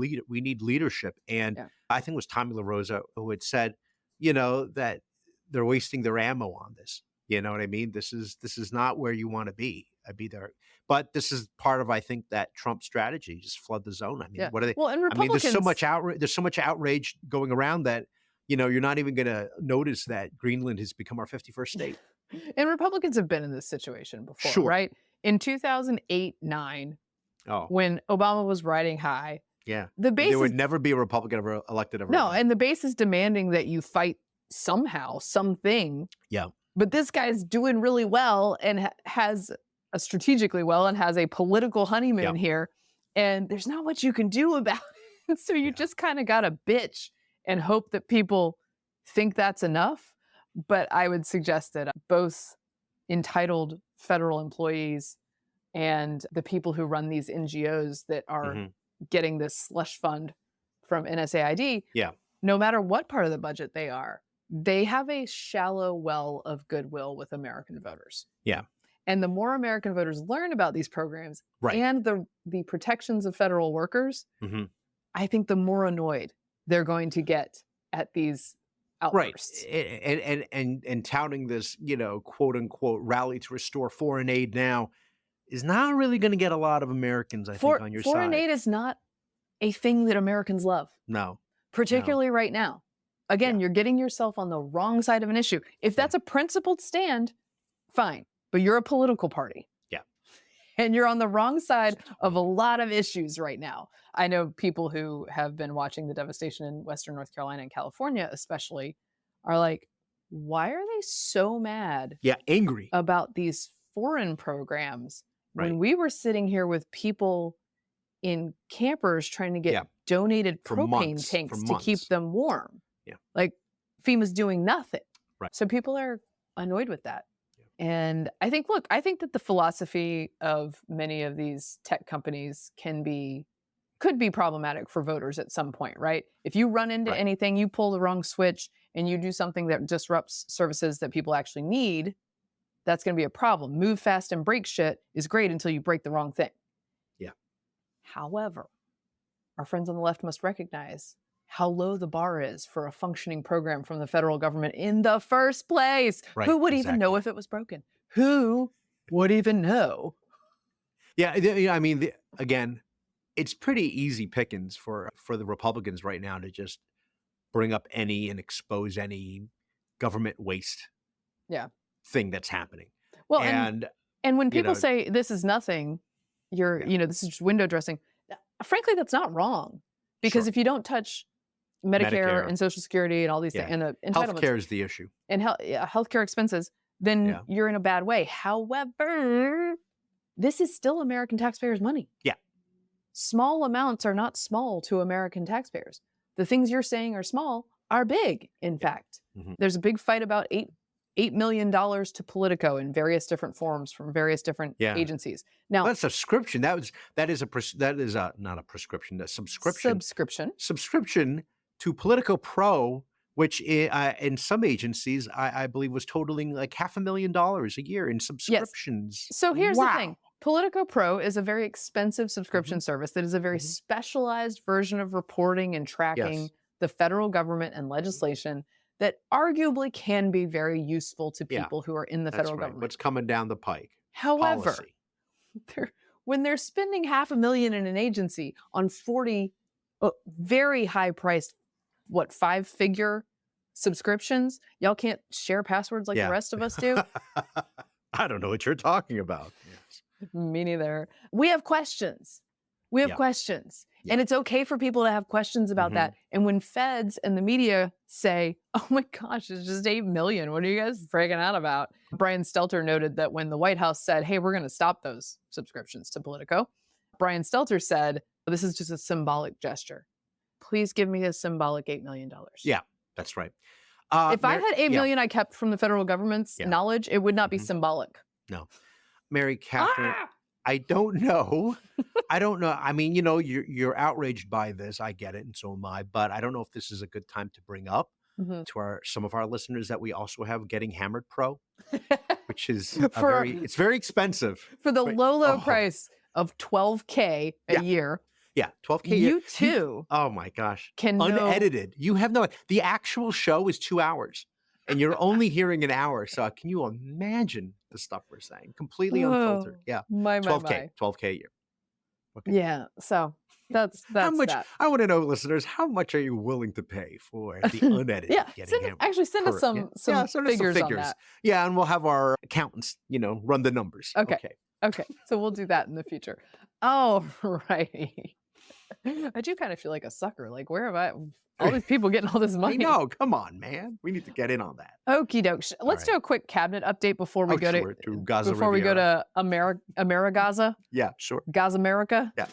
[SPEAKER 2] leadership. And I think it was Tommy LaRosa who had said, that they're wasting their ammo on this. You know what I mean? This is not where you want to be. I'd be there. But this is part of, I think, that Trump strategy, just flood the zone. I mean, what are they?
[SPEAKER 1] Well, and Republicans,
[SPEAKER 2] there's so much outrage going around that, you're not even going to notice that Greenland has become our 51st state.
[SPEAKER 1] And Republicans have been in this situation before, right? In 2008-9, when Obama was riding high, the base
[SPEAKER 2] there would never be a Republican ever elected ever.
[SPEAKER 1] No,
[SPEAKER 2] again.
[SPEAKER 1] and the base is demanding that you fight somehow, something.
[SPEAKER 2] Yeah.
[SPEAKER 1] But this guy's doing really well and has strategically well and has a political honeymoon here, and there's not much you can do about it. So you just kind of got to bitch and hope that people think that's enough. But I would suggest that both entitled federal employees and the people who run these NGOs that are getting this slush fund from NSAID, no matter what part of the budget they are, they have a shallow well of goodwill with American voters.
[SPEAKER 2] Yeah.
[SPEAKER 1] And the more American voters learn about these programs and the protections of federal workers, I think the more annoyed they're going to get at these outbursts.
[SPEAKER 2] Right. And touting this, quote unquote, rally to restore foreign aid now is not really going to get a lot of Americans, I think, on your side.
[SPEAKER 1] Foreign aid is not a thing that Americans love.
[SPEAKER 2] No.
[SPEAKER 1] Particularly right now. Again, you're getting yourself on the wrong side of an issue. If that's a principled stand, fine. But you're a political party.
[SPEAKER 2] Yeah.
[SPEAKER 1] And you're on the wrong side of a lot of issues right now. I know people who have been watching the devastation in Western North Carolina and California especially are like, why are they so mad?
[SPEAKER 2] Yeah, angry.
[SPEAKER 1] About these foreign programs when we were sitting here with people in campers trying to get donated propane tanks to keep them warm.
[SPEAKER 2] Yeah.
[SPEAKER 1] Like FEMA's doing nothing.
[SPEAKER 2] Right.
[SPEAKER 1] So people are annoyed with that. And I think that the philosophy of many of these tech companies could be problematic for voters at some point, right? If you run into anything, you pull the wrong switch and you do something that disrupts services that people actually need, that's going to be a problem. Move fast and break shit is great until you break the wrong thing.
[SPEAKER 2] Yeah.
[SPEAKER 1] However, our friends on the left must recognize how low the bar is for a functioning program from the federal government in the first place.
[SPEAKER 2] Right,
[SPEAKER 1] Who would even know if it was broken? Who would even know?
[SPEAKER 2] Yeah, I mean, again, it's pretty easy pickings for the Republicans right now to just bring up any and expose any government waste thing that's happening.
[SPEAKER 1] Well, and when people say this is nothing, this is just window dressing, frankly, that's not wrong. Because if you don't touch Medicare and Social Security and all these things, and the entitlements.
[SPEAKER 2] Healthcare is the issue.
[SPEAKER 1] And healthcare expenses, then you're in a bad way. However, this is still American taxpayers' money.
[SPEAKER 2] Yeah.
[SPEAKER 1] Small amounts are not small to American taxpayers. The things you're saying are small are big, in fact.
[SPEAKER 2] Mm-hmm.
[SPEAKER 1] There's a big fight about $8 $8 million to Politico in various different forms from various different agencies. Now,
[SPEAKER 2] well, that's a subscription. That is not a prescription. A subscription. Subscription to Politico Pro, which in some agencies I believe was totaling like $500,000 a year in subscriptions.
[SPEAKER 1] Yes. So here's the thing. Politico Pro is a very expensive subscription service that is a very specialized version of reporting and tracking the federal government and legislation that arguably can be very useful to people who are in the federal government.
[SPEAKER 2] What's coming down the pike?
[SPEAKER 1] However, when they're spending $500,000 in an agency on 40 very high-priced, 5-figure subscriptions, y'all can't share passwords like the rest of us do?
[SPEAKER 2] I don't know what you're talking about. Yes.
[SPEAKER 1] Me neither. We have questions. And it's okay for people to have questions about that. And when feds and the media say, oh my gosh, it's just 8 million. What are you guys freaking out about? Brian Stelter noted that when the White House said, hey, we're going to stop those subscriptions to Politico, Brian Stelter said, this is just a symbolic gesture. Please give me a symbolic $8 million.
[SPEAKER 2] Yeah, that's right.
[SPEAKER 1] If I had $8 million I kept from the federal government's knowledge, it would not be symbolic.
[SPEAKER 2] No. Mary Katharine, I don't know. I mean, you're outraged by this. I get it, and so am I. But I don't know if this is a good time to bring up to some of our listeners that we also have Getting Hammered Pro, which is it's very expensive
[SPEAKER 1] for the low price of $12K a year.
[SPEAKER 2] Yeah, $12K a year.
[SPEAKER 1] You too.
[SPEAKER 2] Oh my gosh.
[SPEAKER 1] Can
[SPEAKER 2] unedited. You have the actual show is 2 hours. And you're only hearing an hour. So can you imagine the stuff we're saying? Completely unfiltered. Yeah. $12K a year. Okay.
[SPEAKER 1] Yeah. So that's
[SPEAKER 2] how much.
[SPEAKER 1] That.
[SPEAKER 2] I want to know, listeners, how much are you willing to pay for the unedited?
[SPEAKER 1] Send us some figures on that.
[SPEAKER 2] Yeah, and we'll have our accountants, run the numbers.
[SPEAKER 1] Okay. So we'll do that in the future. Oh, righty. I do kind of feel like a sucker. Like, where have I? All these people getting all this money.
[SPEAKER 2] I know. Come on, man. We need to get in on that.
[SPEAKER 1] Okie doke. Let's do a quick cabinet update before we go to
[SPEAKER 2] Gaza.
[SPEAKER 1] Before we go to Gaza.
[SPEAKER 2] Yeah, sure.
[SPEAKER 1] Gaza America.
[SPEAKER 2] Yeah.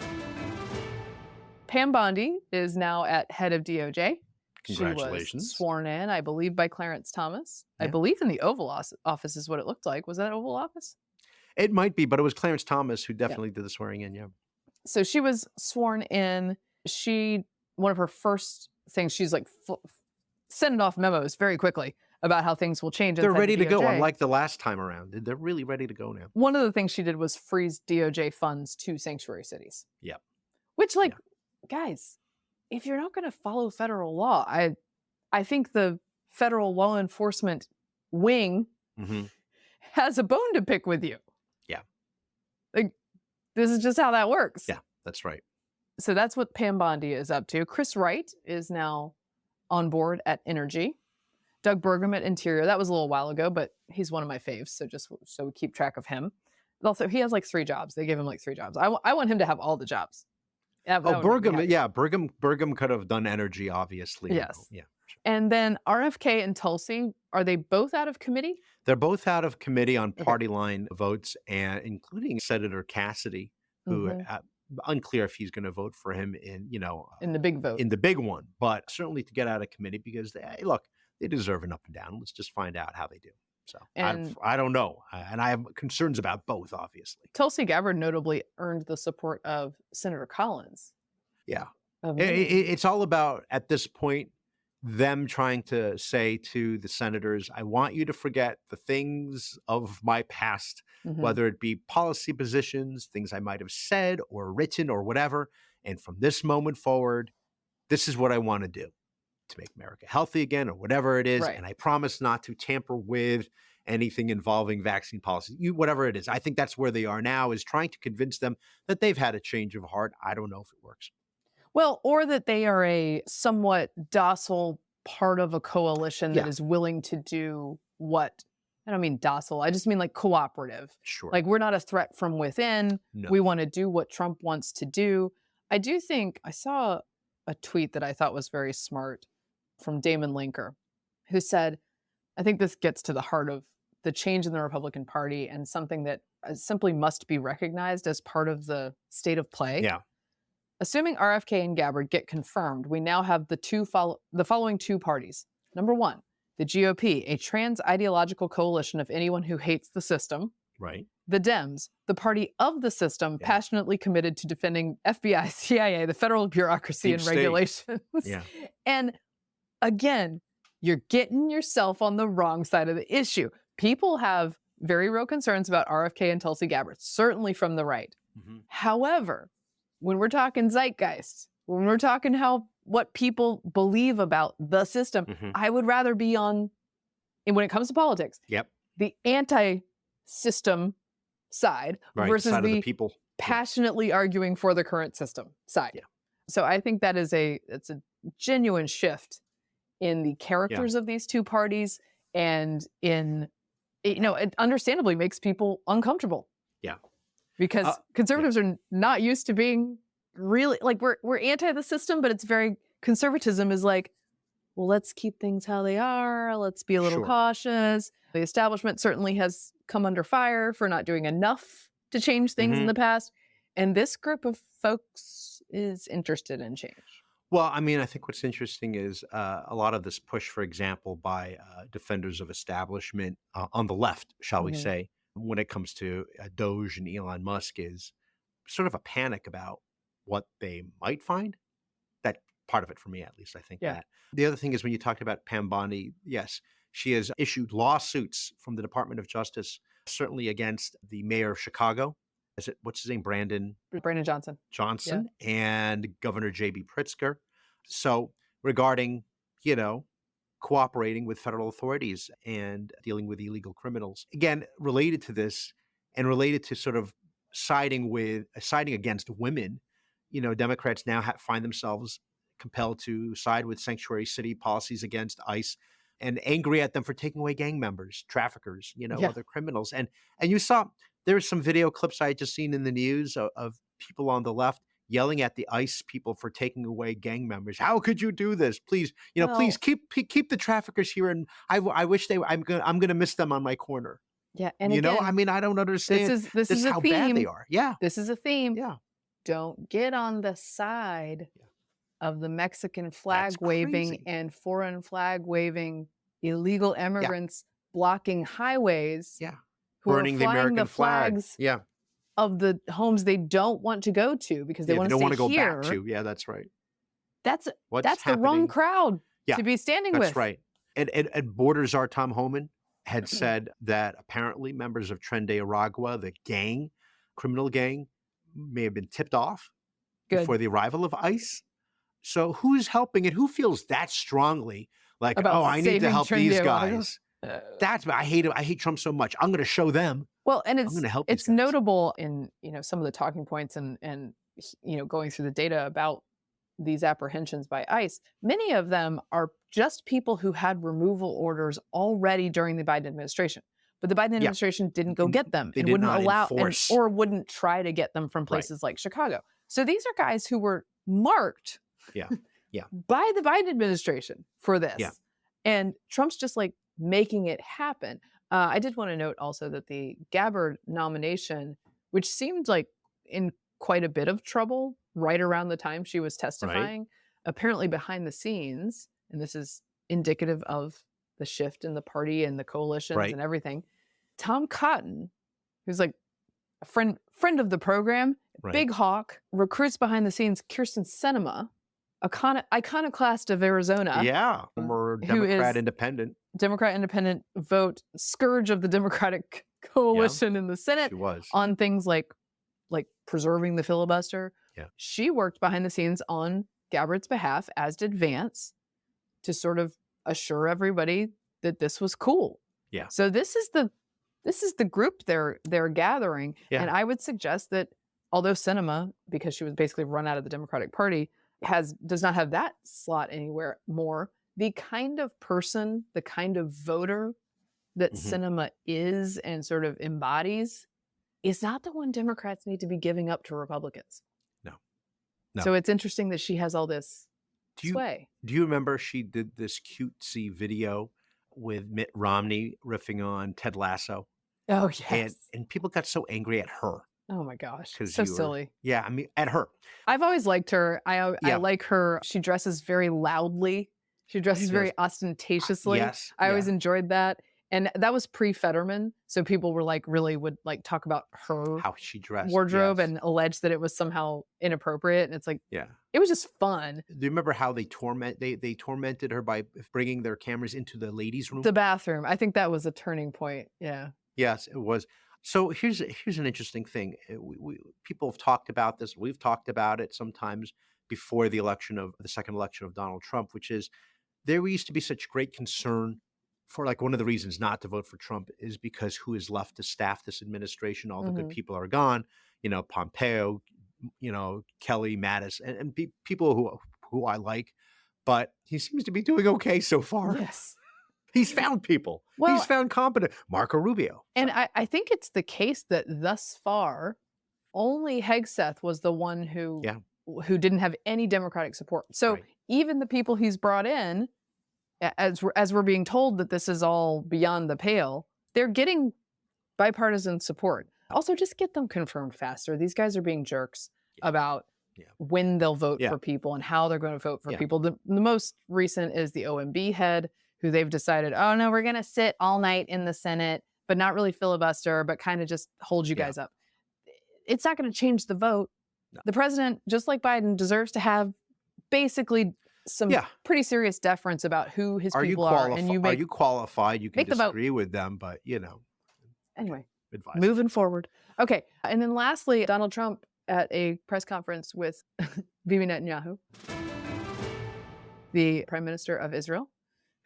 [SPEAKER 1] Pam Bondi is now at head of DOJ.
[SPEAKER 2] Congratulations.
[SPEAKER 1] She was sworn in, I believe, by Clarence Thomas. Yeah. I believe in the Oval Office is what it looked like. Was that Oval Office?
[SPEAKER 2] It might be, but it was Clarence Thomas who definitely did the swearing in. Yeah.
[SPEAKER 1] So she was sworn in. One of her first things, she's like sending off memos very quickly about how things will change.
[SPEAKER 2] They're ready to go, unlike the last time around. They're really ready to go now.
[SPEAKER 1] One of the things she did was freeze DOJ funds to sanctuary cities.
[SPEAKER 2] Yeah.
[SPEAKER 1] Which, guys, if you're not going to follow federal law, I think the federal law enforcement wing has a bone to pick with you.
[SPEAKER 2] Yeah.
[SPEAKER 1] This is just how that works.
[SPEAKER 2] Yeah, that's right.
[SPEAKER 1] So that's what Pam Bondi is up to. Chris Wright is now on board at Energy. Doug Burgum at Interior. That was a little while ago, but he's one of my faves. So just so we keep track of him. Also, he has 3 jobs. They give him 3 jobs. I want him to have all the jobs.
[SPEAKER 2] Burgum. Yeah, Burgum could have done Energy, obviously.
[SPEAKER 1] Yes.
[SPEAKER 2] Yeah.
[SPEAKER 1] And then RFK and Tulsi, are they both out of committee?
[SPEAKER 2] They're both out of committee on party line votes, and including Senator Cassidy, who unclear if he's going to vote for him in
[SPEAKER 1] the big vote,
[SPEAKER 2] in the big one, but certainly to get out of committee because they deserve an up and down. Let's just find out how they do. So I don't know, and I have concerns about both. Obviously,
[SPEAKER 1] Tulsi Gabbard notably earned the support of Senator Collins.
[SPEAKER 2] Yeah, it's all about at this point them trying to say to the senators, I want you to forget the things of my past, whether it be policy positions, things I might have said or written or whatever. And from this moment forward, this is what I want to do to make America healthy again or whatever it is. Right. And I promise not to tamper with anything involving vaccine policy, whatever it is. I think that's where they are now, is trying to convince them that they've had a change of heart. I don't know if it works.
[SPEAKER 1] Well, or that they are a somewhat docile part of a coalition that is willing to do what, I don't mean docile, I just mean cooperative.
[SPEAKER 2] Sure.
[SPEAKER 1] We're not a threat from within.
[SPEAKER 2] No.
[SPEAKER 1] We want to do what Trump wants to do. I do think, I saw a tweet that I thought was very smart from Damon Linker, who said, I think this gets to the heart of the change in the Republican Party and something that simply must be recognized as part of the state of play.
[SPEAKER 2] Yeah.
[SPEAKER 1] Assuming RFK and Gabbard get confirmed, we now have the following 2 parties. Number 1, the GOP, a trans-ideological coalition of anyone who hates the system.
[SPEAKER 2] Right.
[SPEAKER 1] The Dems, the party of the system, passionately committed to defending FBI, CIA, the federal bureaucracy
[SPEAKER 2] Deep
[SPEAKER 1] and
[SPEAKER 2] state.
[SPEAKER 1] regulations.
[SPEAKER 2] Yeah.
[SPEAKER 1] And again, you're getting yourself on the wrong side of the issue. People have very real concerns about RFK and Tulsi Gabbard, certainly from the right.
[SPEAKER 2] Mm-hmm.
[SPEAKER 1] However, when we're talking zeitgeist, when we're talking what people believe about the system, I would rather be on, and when it comes to politics, the anti-system side versus
[SPEAKER 2] side of
[SPEAKER 1] the
[SPEAKER 2] the people
[SPEAKER 1] passionately arguing for the current system side. So I think that it's a genuine shift in the characters of these two parties, and it understandably makes people uncomfortable. Yeah. Because conservatives are not used to being really, like, we're anti the system, but it's very, conservatism is like, well, let's keep things how they are. Let's be a little cautious. The establishment certainly has come under fire for not doing enough to change things in the past. And this group of folks is interested in change.
[SPEAKER 2] Well, I mean, I think what's interesting is a lot of this push, for example, by defenders of establishment on the left, shall we say, when it comes to Doge and Elon Musk, is sort of a panic about what they might find. That part of it, for me at least, I think that. The other thing is, when you talked about Pam Bondi, yes, she has issued lawsuits from the Department of Justice, certainly against the mayor of Chicago. What's his name? Brandon Johnson and Governor J.B. Pritzker. So regarding, cooperating with federal authorities and dealing with illegal criminals. Again, related to this and related to sort of siding against women, Democrats now find themselves compelled to side with sanctuary city policies against ICE and angry at them for taking away gang members, traffickers, other criminals. And you saw there were some video clips I had just seen in the news of people on the left yelling at the ICE people for taking away gang members. How could you do this? Please, please keep the traffickers here. And I wish I'm going to miss them on my corner.
[SPEAKER 1] Yeah. And
[SPEAKER 2] again, I mean, I don't understand.
[SPEAKER 1] This is
[SPEAKER 2] how bad they are. Yeah.
[SPEAKER 1] This is a theme.
[SPEAKER 2] Yeah.
[SPEAKER 1] Don't get on the side of the Mexican flag waving and foreign flag waving illegal immigrants blocking highways.
[SPEAKER 2] Yeah.
[SPEAKER 1] Who
[SPEAKER 2] burning
[SPEAKER 1] are
[SPEAKER 2] the
[SPEAKER 1] flying
[SPEAKER 2] American
[SPEAKER 1] the
[SPEAKER 2] flag.
[SPEAKER 1] flags
[SPEAKER 2] Yeah.
[SPEAKER 1] of the homes they don't want to go to because they want to
[SPEAKER 2] go
[SPEAKER 1] here.
[SPEAKER 2] back to. Yeah, that's right.
[SPEAKER 1] That's the wrong crowd to be standing with.
[SPEAKER 2] That's right. And Borders Are Tom Homan had said that apparently members of Tren de Aragua, the criminal gang, may have been tipped off before the arrival of ICE. So who's helping and who feels that strongly like, I need to help these guys? I hate Trump so much. I'm going to show them.
[SPEAKER 1] Well, and
[SPEAKER 2] it's
[SPEAKER 1] notable in some of the talking points and going through the data about these apprehensions by ICE. Many of them are just people who had removal orders already during the Biden administration, but the Biden administration didn't go get them and wouldn't allow or wouldn't try to get them from places like Chicago. So these are guys who were marked by the Biden administration for this. Yeah. And Trump's just like making it happen. I did want to note also that the Gabbard nomination, which seemed like in quite a bit of trouble right around the time she was testifying, apparently behind the scenes, and this is indicative of the shift in the party and the coalitions and everything, Tom Cotton, who's like a friend of the program, big hawk, recruits behind the scenes Kyrsten Sinema, iconoclast of Arizona.
[SPEAKER 2] Yeah, former Democrat independent
[SPEAKER 1] vote, scourge of the Democratic coalition in the Senate.
[SPEAKER 2] She was.
[SPEAKER 1] On things like preserving the filibuster.
[SPEAKER 2] Yeah. She
[SPEAKER 1] worked behind the scenes on Gabbard's behalf, as did Vance, to sort of assure everybody that this was cool.
[SPEAKER 2] Yeah.
[SPEAKER 1] So this is the group they're gathering.
[SPEAKER 2] Yeah.
[SPEAKER 1] And I would suggest that although Sinema, because she was basically run out of the Democratic Party, does not have that slot anywhere more, the kind of person, the kind of voter that Sinema is and sort of embodies is not the one Democrats need to be giving up to Republicans.
[SPEAKER 2] No.
[SPEAKER 1] So it's interesting that she has all this sway.
[SPEAKER 2] Do you remember she did this cutesy video with Mitt Romney riffing on Ted Lasso?
[SPEAKER 1] Oh, yes.
[SPEAKER 2] And people got so angry at her.
[SPEAKER 1] Oh my gosh. So silly.
[SPEAKER 2] Yeah, I mean, at her.
[SPEAKER 1] I've always liked her. I like her. She dresses very loudly She dresses
[SPEAKER 2] She
[SPEAKER 1] very
[SPEAKER 2] does.
[SPEAKER 1] ostentatiously.
[SPEAKER 2] Yes,
[SPEAKER 1] I always
[SPEAKER 2] yeah.
[SPEAKER 1] enjoyed that. And that was pre-Fetterman. So people were like, really would like talk about her
[SPEAKER 2] How she dressed.
[SPEAKER 1] wardrobe
[SPEAKER 2] Yes.
[SPEAKER 1] and allege that it was somehow inappropriate. And it's like,
[SPEAKER 2] Yeah.
[SPEAKER 1] it was just fun.
[SPEAKER 2] Do you remember how they tormented her by bringing their cameras into the ladies' room?
[SPEAKER 1] The bathroom. I think that was a turning point. Yeah.
[SPEAKER 2] Yes, it was. So here's an interesting thing. People have talked about this. We've talked about it sometimes before the second election of Donald Trump, which is there used to be such great concern for, like, one of the reasons not to vote for Trump is because who is left to staff this administration? All the good people are gone. Pompeo, Kelly, Mattis, and people who I like, but he seems to be doing okay so far.
[SPEAKER 1] Yes.
[SPEAKER 2] He's found people.
[SPEAKER 1] Well,
[SPEAKER 2] He's found competent. Marco Rubio.
[SPEAKER 1] And I think it's the case that thus far, only Hegseth was the one who didn't have any Democratic support. So even the people he's brought in, as we're being told that this is all beyond the pale, they're getting bipartisan support. Also, just get them confirmed faster. These guys are being jerks about when they'll vote for people and how they're going to vote for people. The most recent is the OMB head, who they've decided, oh no, we're going to sit all night in the Senate, but not really filibuster, but kind of just hold you guys up. It's not going to change the vote. No. The president, just like Biden, deserves to have basically some pretty serious deference about who his people are. And
[SPEAKER 2] are you qualified? You can disagree
[SPEAKER 1] with
[SPEAKER 2] them, but
[SPEAKER 1] Anyway,
[SPEAKER 2] advice.
[SPEAKER 1] Moving forward. Okay. And then lastly, Donald Trump at a press conference with Bibi Netanyahu, the Prime Minister of Israel,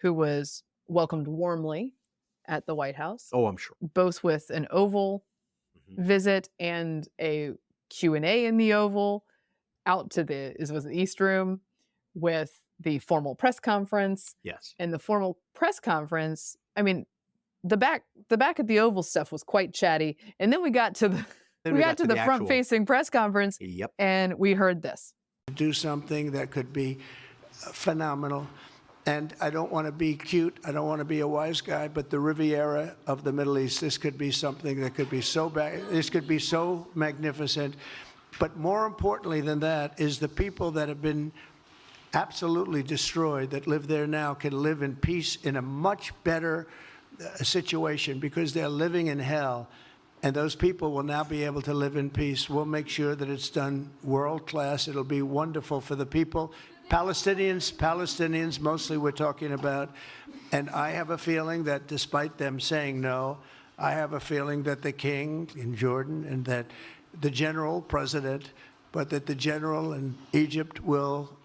[SPEAKER 1] who was welcomed warmly at the White House.
[SPEAKER 2] Oh, I'm sure.
[SPEAKER 1] Both with an Oval visit and a Q&A in the Oval, out to the East Room with the formal press conference.
[SPEAKER 2] Yes.
[SPEAKER 1] And the formal press conference, I mean, the back at the Oval stuff was quite chatty. And then we got to the front-facing press conference.
[SPEAKER 2] Yep.
[SPEAKER 1] And we heard this.
[SPEAKER 3] Do something that could be phenomenal. And I don't want to be cute. I don't want to be a wise guy, but the Riviera of the Middle East, this could be something that could be so bad. This could be so magnificent. But more importantly than that is the people that have been absolutely destroyed that live there now can live in peace in a much better situation because they're living in hell. And those people will now be able to live in peace. We'll make sure that it's done world class. It'll be wonderful for the people. Palestinians mostly we're talking about. And I have a feeling that despite them saying no, I have a feeling that the king in Jordan and that the general president, but that the general in Egypt will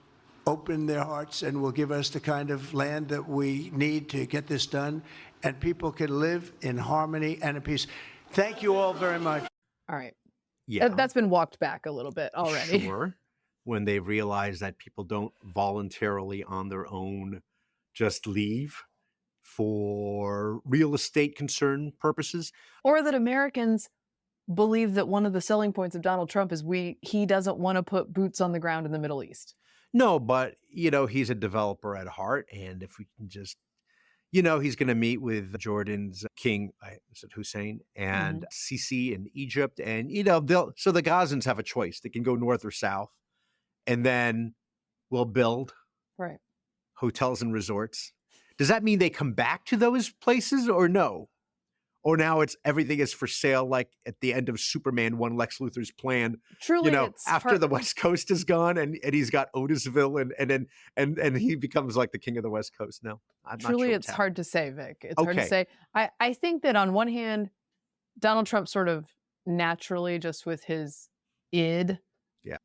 [SPEAKER 3] open their hearts and will give us the kind of land that we need to get this done. And people can live in harmony and in peace. Thank you all very much.
[SPEAKER 1] All right.
[SPEAKER 2] Yeah.
[SPEAKER 1] That's been walked back a little bit already.
[SPEAKER 2] Sure. When they realize that people don't voluntarily on their own just leave for real estate concern purposes.
[SPEAKER 1] Or that Americans believe that one of the selling points of Donald Trump is he doesn't want to put boots on the ground in the Middle East.
[SPEAKER 2] No, but, he's a developer at heart. And if we can just, he's going to meet with Jordan's king, is it Hussein, and Sisi in Egypt. And, so the Gazans have a choice. They can go north or south. And then we'll build hotels and resorts. Does that mean they come back to those places or no? Or now everything is for sale, like at the end of Superman 1, Lex Luthor's plan.
[SPEAKER 1] Truly,
[SPEAKER 2] after the West Coast is gone and he's got Otisville and he becomes like the king of the West Coast. No, I'm not sure.
[SPEAKER 1] It's hard to say, Vic. It's hard to say. I think that on one hand, Donald Trump sort of naturally, just with his id,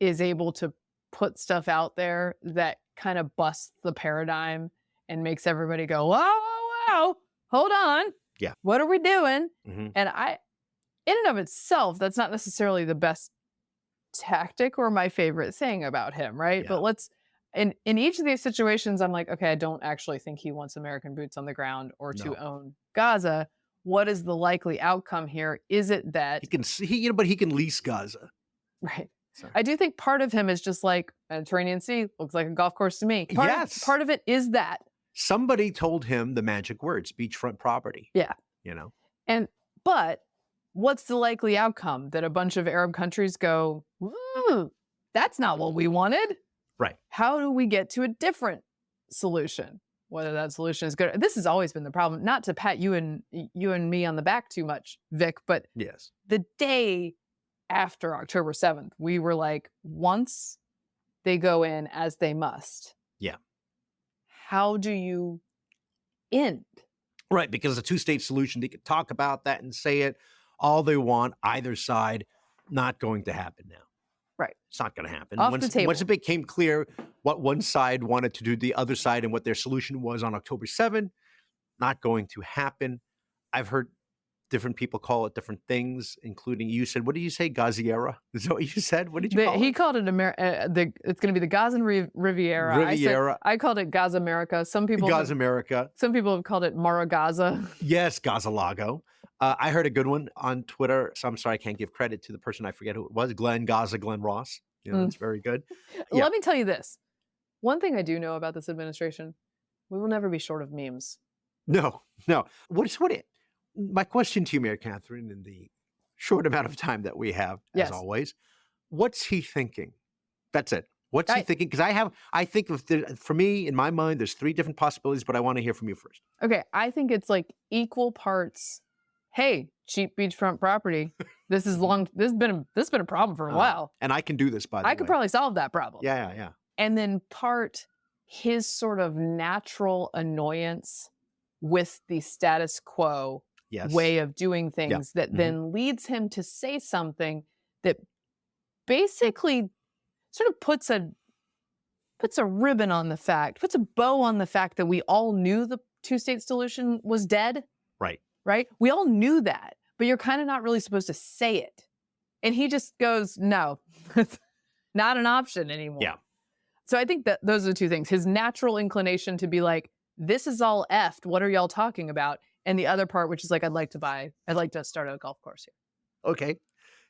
[SPEAKER 1] is able to put stuff out there that kind of busts the paradigm and makes everybody go, wow, hold on.
[SPEAKER 2] Yeah.
[SPEAKER 1] What are we doing?
[SPEAKER 2] Mm-hmm.
[SPEAKER 1] And in and of itself, that's not necessarily the best tactic or my favorite thing about him, right?
[SPEAKER 2] Yeah.
[SPEAKER 1] But in each of these situations, I'm like, okay, I don't actually think he wants American boots on the ground or to own Gaza. What is the likely outcome here? Is it that
[SPEAKER 2] but he can lease Gaza.
[SPEAKER 1] Right.
[SPEAKER 2] So.
[SPEAKER 1] I do think part of him is just like Mediterranean Sea, looks like a golf course to me. Part of it is that.
[SPEAKER 2] Somebody told him the magic words, beachfront property.
[SPEAKER 1] Yeah. But what's the likely outcome? That a bunch of Arab countries go, that's not what we wanted.
[SPEAKER 2] Right.
[SPEAKER 1] How do we get to a different solution, whether that solution is good. This has always been the problem, not to pat you and me on the back too much, Vic, but
[SPEAKER 2] Yes.
[SPEAKER 1] the day after October 7th, we were like, once they go in as they must.
[SPEAKER 2] Yeah.
[SPEAKER 1] How do you end?
[SPEAKER 2] Right, because the two-state solution, they could talk about that and say it all they want, either side, not going to happen now.
[SPEAKER 1] Right.
[SPEAKER 2] It's not going to happen.
[SPEAKER 1] Off the table.
[SPEAKER 2] Once it became clear what one side wanted to do, the other side, and what their solution was on October 7th, not going to happen. I've heard different people call it different things, including you said, what did you say? Gaziera? Is that what you said? What did you call it?
[SPEAKER 1] He called it it's going to be the Gazan Riviera.
[SPEAKER 2] Riviera.
[SPEAKER 1] I called it Gaza America. Some people have called it Mara Gaza.
[SPEAKER 2] Yes, Gaza Lago. I heard a good one on Twitter. So I'm sorry, I can't give credit to the person. I forget who it was. Glenn Ross. It's very good. Yeah.
[SPEAKER 1] Let me tell you this. One thing I do know about this administration, we will never be short of memes.
[SPEAKER 2] No. My question to you, Mayor Katharine, in the short amount of time that we have, as always, what's he thinking? That's it. What's he thinking? Because I think for me, in my mind, there's three different possibilities, but I want to hear from you first.
[SPEAKER 1] Okay, I think it's like equal parts. Hey, cheap beachfront property. This has been a problem for a while,
[SPEAKER 2] and I can do this. By the way,
[SPEAKER 1] I could probably solve that problem.
[SPEAKER 2] Yeah.
[SPEAKER 1] And then part his sort of natural annoyance with the status quo way of doing things that then leads him to say something that basically sort of puts a ribbon on the fact, puts a bow on the fact that we all knew the two-state solution was dead. Right? We all knew that, but you're kind of not really supposed to say it. And he just goes, no, it's not an option anymore.
[SPEAKER 2] Yeah.
[SPEAKER 1] So I think that those are the two things. His natural inclination to be like, this is all effed. What are y'all talking about? And the other part, which is like, I'd like to start a golf course here.
[SPEAKER 2] Okay.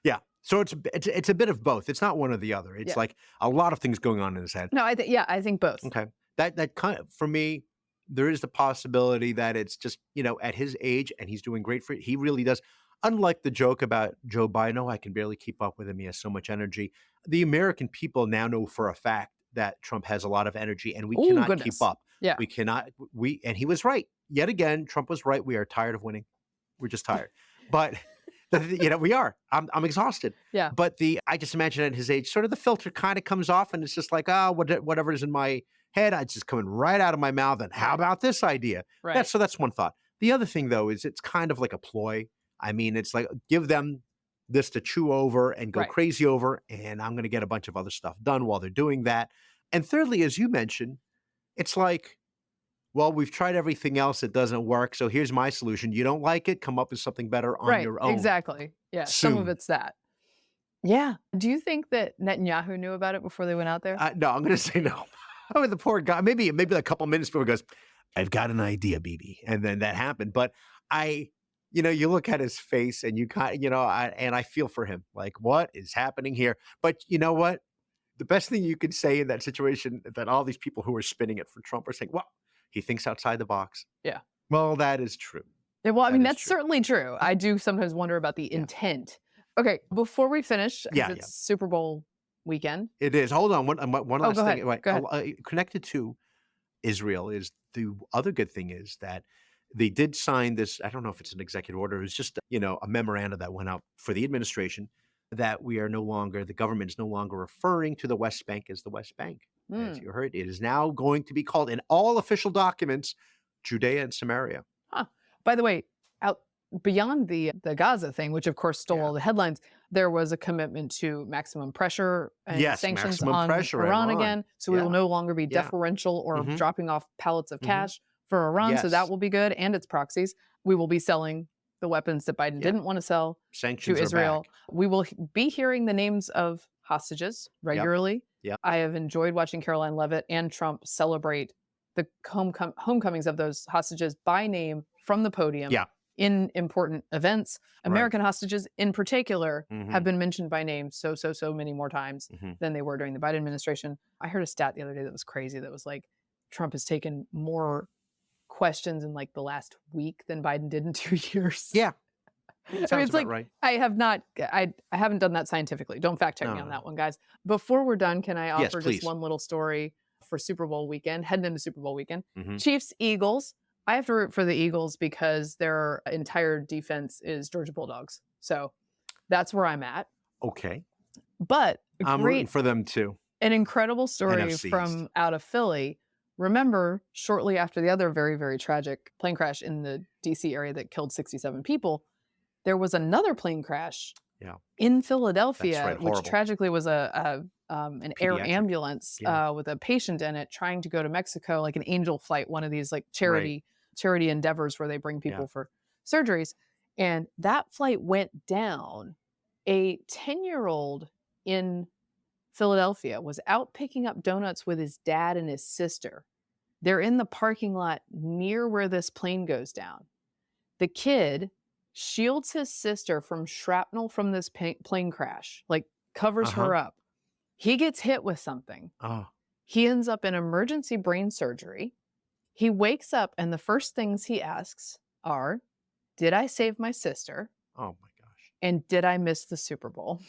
[SPEAKER 2] Yeah. So it's a bit of both. It's not one or the other. It's like a lot of things going on in his head.
[SPEAKER 1] No, I think both.
[SPEAKER 2] Okay. That kind of, for me, there is the possibility that it's just, at his age, and he's doing great for it. He really does. Unlike the joke about Joe Biden, oh, I can barely keep up with him. He has so much energy. The American people now know for a fact that Trump has a lot of energy, and we cannot keep up.
[SPEAKER 1] Yeah.
[SPEAKER 2] We cannot. And he was right. Yet again, Trump was right. We are tired of winning. We're just tired. But we are. I'm exhausted.
[SPEAKER 1] Yeah.
[SPEAKER 2] But I just imagine at his age, sort of the filter kind of comes off, and it's just like, whatever is in my head, it's just coming right out of my mouth. And how about this idea?
[SPEAKER 1] Right.
[SPEAKER 2] So that's one thought. The other thing, though, is it's kind of like a ploy. I mean, it's like, give them this to chew over and go crazy over, and I'm going to get a bunch of other stuff done while they're doing that. And thirdly, as you mentioned, it's like, well, we've tried everything else. It doesn't work. So here's my solution. You don't like it? Come up with something better on your own.
[SPEAKER 1] Exactly. Yeah.
[SPEAKER 2] Soon.
[SPEAKER 1] Some of it's that. Yeah. Do you think that Netanyahu knew about it before they went out there?
[SPEAKER 2] No, I'm going to say no. I mean, the poor guy, maybe a couple minutes before he goes, I've got an idea, BB. And then that happened. But you look at his face and you kind of, and I feel for him. Like, what is happening here? But you know what? The best thing you could say in that situation, that all these people who are spinning it for Trump are saying, well, he thinks outside the box.
[SPEAKER 1] Yeah.
[SPEAKER 2] Well, that is true.
[SPEAKER 1] Yeah, well, I mean, that's certainly true. I do sometimes wonder about the intent. Okay, before we finish, it's Super Bowl weekend.
[SPEAKER 2] It is. Hold on. One last thing.
[SPEAKER 1] Go ahead.
[SPEAKER 2] Connected to Israel is the other good thing is that they did sign this. I don't know if it's an executive order. It was just, a memorandum that went out for the administration that the government is no longer referring to the West Bank as the West Bank. As you heard, it is now going to be called in all official documents, Judea and Samaria.
[SPEAKER 1] Huh. By the way, beyond the Gaza thing, which of course stole all the headlines, there was a commitment to maximum pressure and sanctions on Iran again. So we will no longer be deferential or dropping off pallets of cash for Iran. Yes. So that will be good. And its proxies. We will be selling the weapons that Biden didn't want to sell
[SPEAKER 2] Sanctions
[SPEAKER 1] to Israel.
[SPEAKER 2] Are back.
[SPEAKER 1] We will be hearing the names of hostages regularly.
[SPEAKER 2] Yep.
[SPEAKER 1] I have enjoyed watching Caroline Leavitt and Trump celebrate the homecomings of those hostages by name from the podium in important events. American hostages in particular have been mentioned by name so many more times than they were during the Biden administration. I heard a stat the other day that was crazy. That was like, Trump has taken more questions in like the last week than Biden did in 2 years.
[SPEAKER 2] Yeah.
[SPEAKER 1] I mean, it's like, right. I haven't done that scientifically. Don't fact check me on that one, guys. Before we're done, can I offer just one little story for Super Bowl weekend, heading into Super Bowl weekend.
[SPEAKER 2] Mhm.
[SPEAKER 1] Chiefs, Eagles. I have to root for the Eagles because their entire defense is Georgia Bulldogs. So that's where I'm at.
[SPEAKER 2] Okay.
[SPEAKER 1] But
[SPEAKER 2] I'm rooting for them too.
[SPEAKER 1] an incredible story
[SPEAKER 2] NFC
[SPEAKER 1] from
[SPEAKER 2] East.
[SPEAKER 1] out of Philly. Remember, shortly after the other very, very tragic plane crash in the DC area that killed 67 people, there was another plane crash in Philadelphia,
[SPEAKER 2] That's right, horrible.
[SPEAKER 1] which tragically was an air
[SPEAKER 2] Pediatric.
[SPEAKER 1] ambulance with a patient in it trying to go to Mexico, like an angel flight, one of these like charity endeavors where they bring people for surgeries. And that flight went down. A 10-year-old in Philadelphia was out picking up donuts with his dad and his sister. They're in the parking lot near where this plane goes down. The kid shields his sister from shrapnel from this plane crash, like covers her up. He gets hit with something. He ends up in emergency brain surgery. He wakes up and the first things he asks are, did I save my sister?
[SPEAKER 2] Oh my gosh.
[SPEAKER 1] And did I miss the Super Bowl?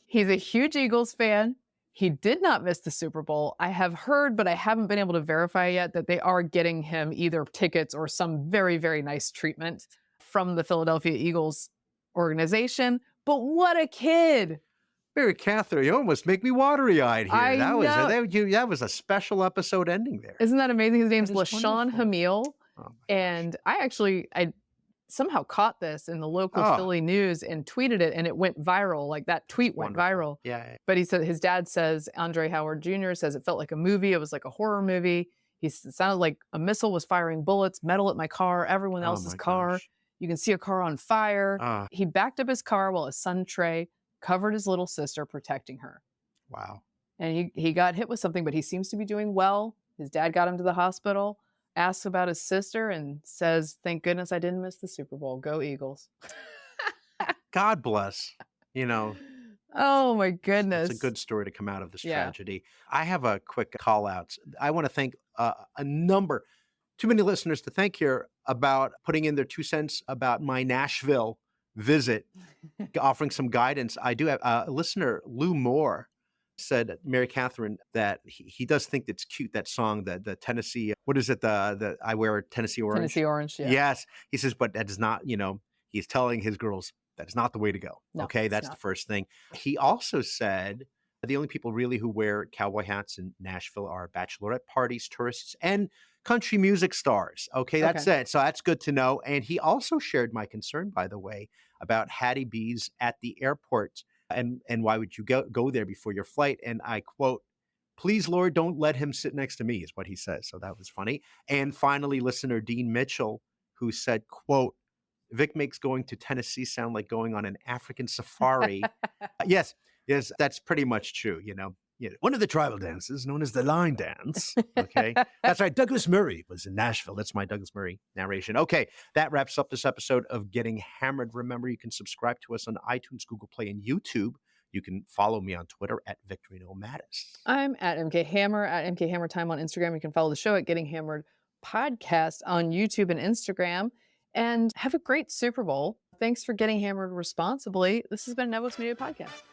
[SPEAKER 1] He's a huge Eagles fan. He did not miss the Super Bowl. I have heard, but I haven't been able to verify yet, that they are getting him either tickets or some very, very nice treatment from the Philadelphia Eagles organization. But what a kid.
[SPEAKER 2] Mary Katharine, you almost make me watery-eyed here.
[SPEAKER 1] I know.
[SPEAKER 2] That was a special episode ending there.
[SPEAKER 1] Isn't that amazing? His name's
[SPEAKER 2] That is
[SPEAKER 1] LaShawn
[SPEAKER 2] wonderful.
[SPEAKER 1] Hamil.
[SPEAKER 2] Oh my
[SPEAKER 1] And I somehow caught this in the local Philly news and tweeted it, and it went viral. Like that tweet went viral.
[SPEAKER 2] Yeah.
[SPEAKER 1] But he said, his dad says, Andre Howard Jr. says it felt like a movie. It was like a horror movie. It sounded like a missile was firing bullets, metal at my car, everyone else's car.
[SPEAKER 2] Gosh.
[SPEAKER 1] You can see a car on fire. He backed up his car while his son Trey covered his little sister, protecting her.
[SPEAKER 2] Wow.
[SPEAKER 1] And he got hit with something, but he seems to be doing well. His dad got him to the hospital, asks about his sister, and says, thank goodness I didn't miss the Super Bowl. Go Eagles.
[SPEAKER 2] God bless.
[SPEAKER 1] Oh my goodness.
[SPEAKER 2] It's a good story to come out of this tragedy. I have a quick call out. I want to thank too many listeners to thank here about putting in their 2 cents about my Nashville visit, offering some guidance. I do have a listener, Lou Moore, said, Mary Katharine, that he does think it's cute, that song, the Tennessee, what is it? The I wear a Tennessee orange.
[SPEAKER 1] Tennessee orange, yeah.
[SPEAKER 2] Yes. He says, but that is not, he's telling his girls that is not the way to go.
[SPEAKER 1] No,
[SPEAKER 2] okay. That's the first thing. He also said the only people really who wear cowboy hats in Nashville are bachelorette parties, tourists, and country music stars. Okay. That's it. So that's good to know. And he also shared my concern, by the way, about Hattie B's at the airport. And why would you go there before your flight? And I quote, please, Lord, don't let him sit next to me, is what he says. So that was funny. And finally, listener Dean Mitchell, who said, quote, Vic makes going to Tennessee sound like going on an African safari. Yes, that's pretty much true. One of the tribal dances known as the line dance. Okay. That's right. Douglas Murray was in Nashville. That's my Douglas Murray narration. Okay. That wraps up this episode of Getting Hammered. Remember, you can subscribe to us on iTunes, Google Play, and YouTube. You can follow me on Twitter at Victorino Mattis.
[SPEAKER 1] I'm at MK Hammer, at MK Hammer Time on Instagram. You can follow the show at Getting Hammered Podcast on YouTube and Instagram. And have a great Super Bowl. Thanks for getting hammered responsibly. This has been a Nevos Media Podcast.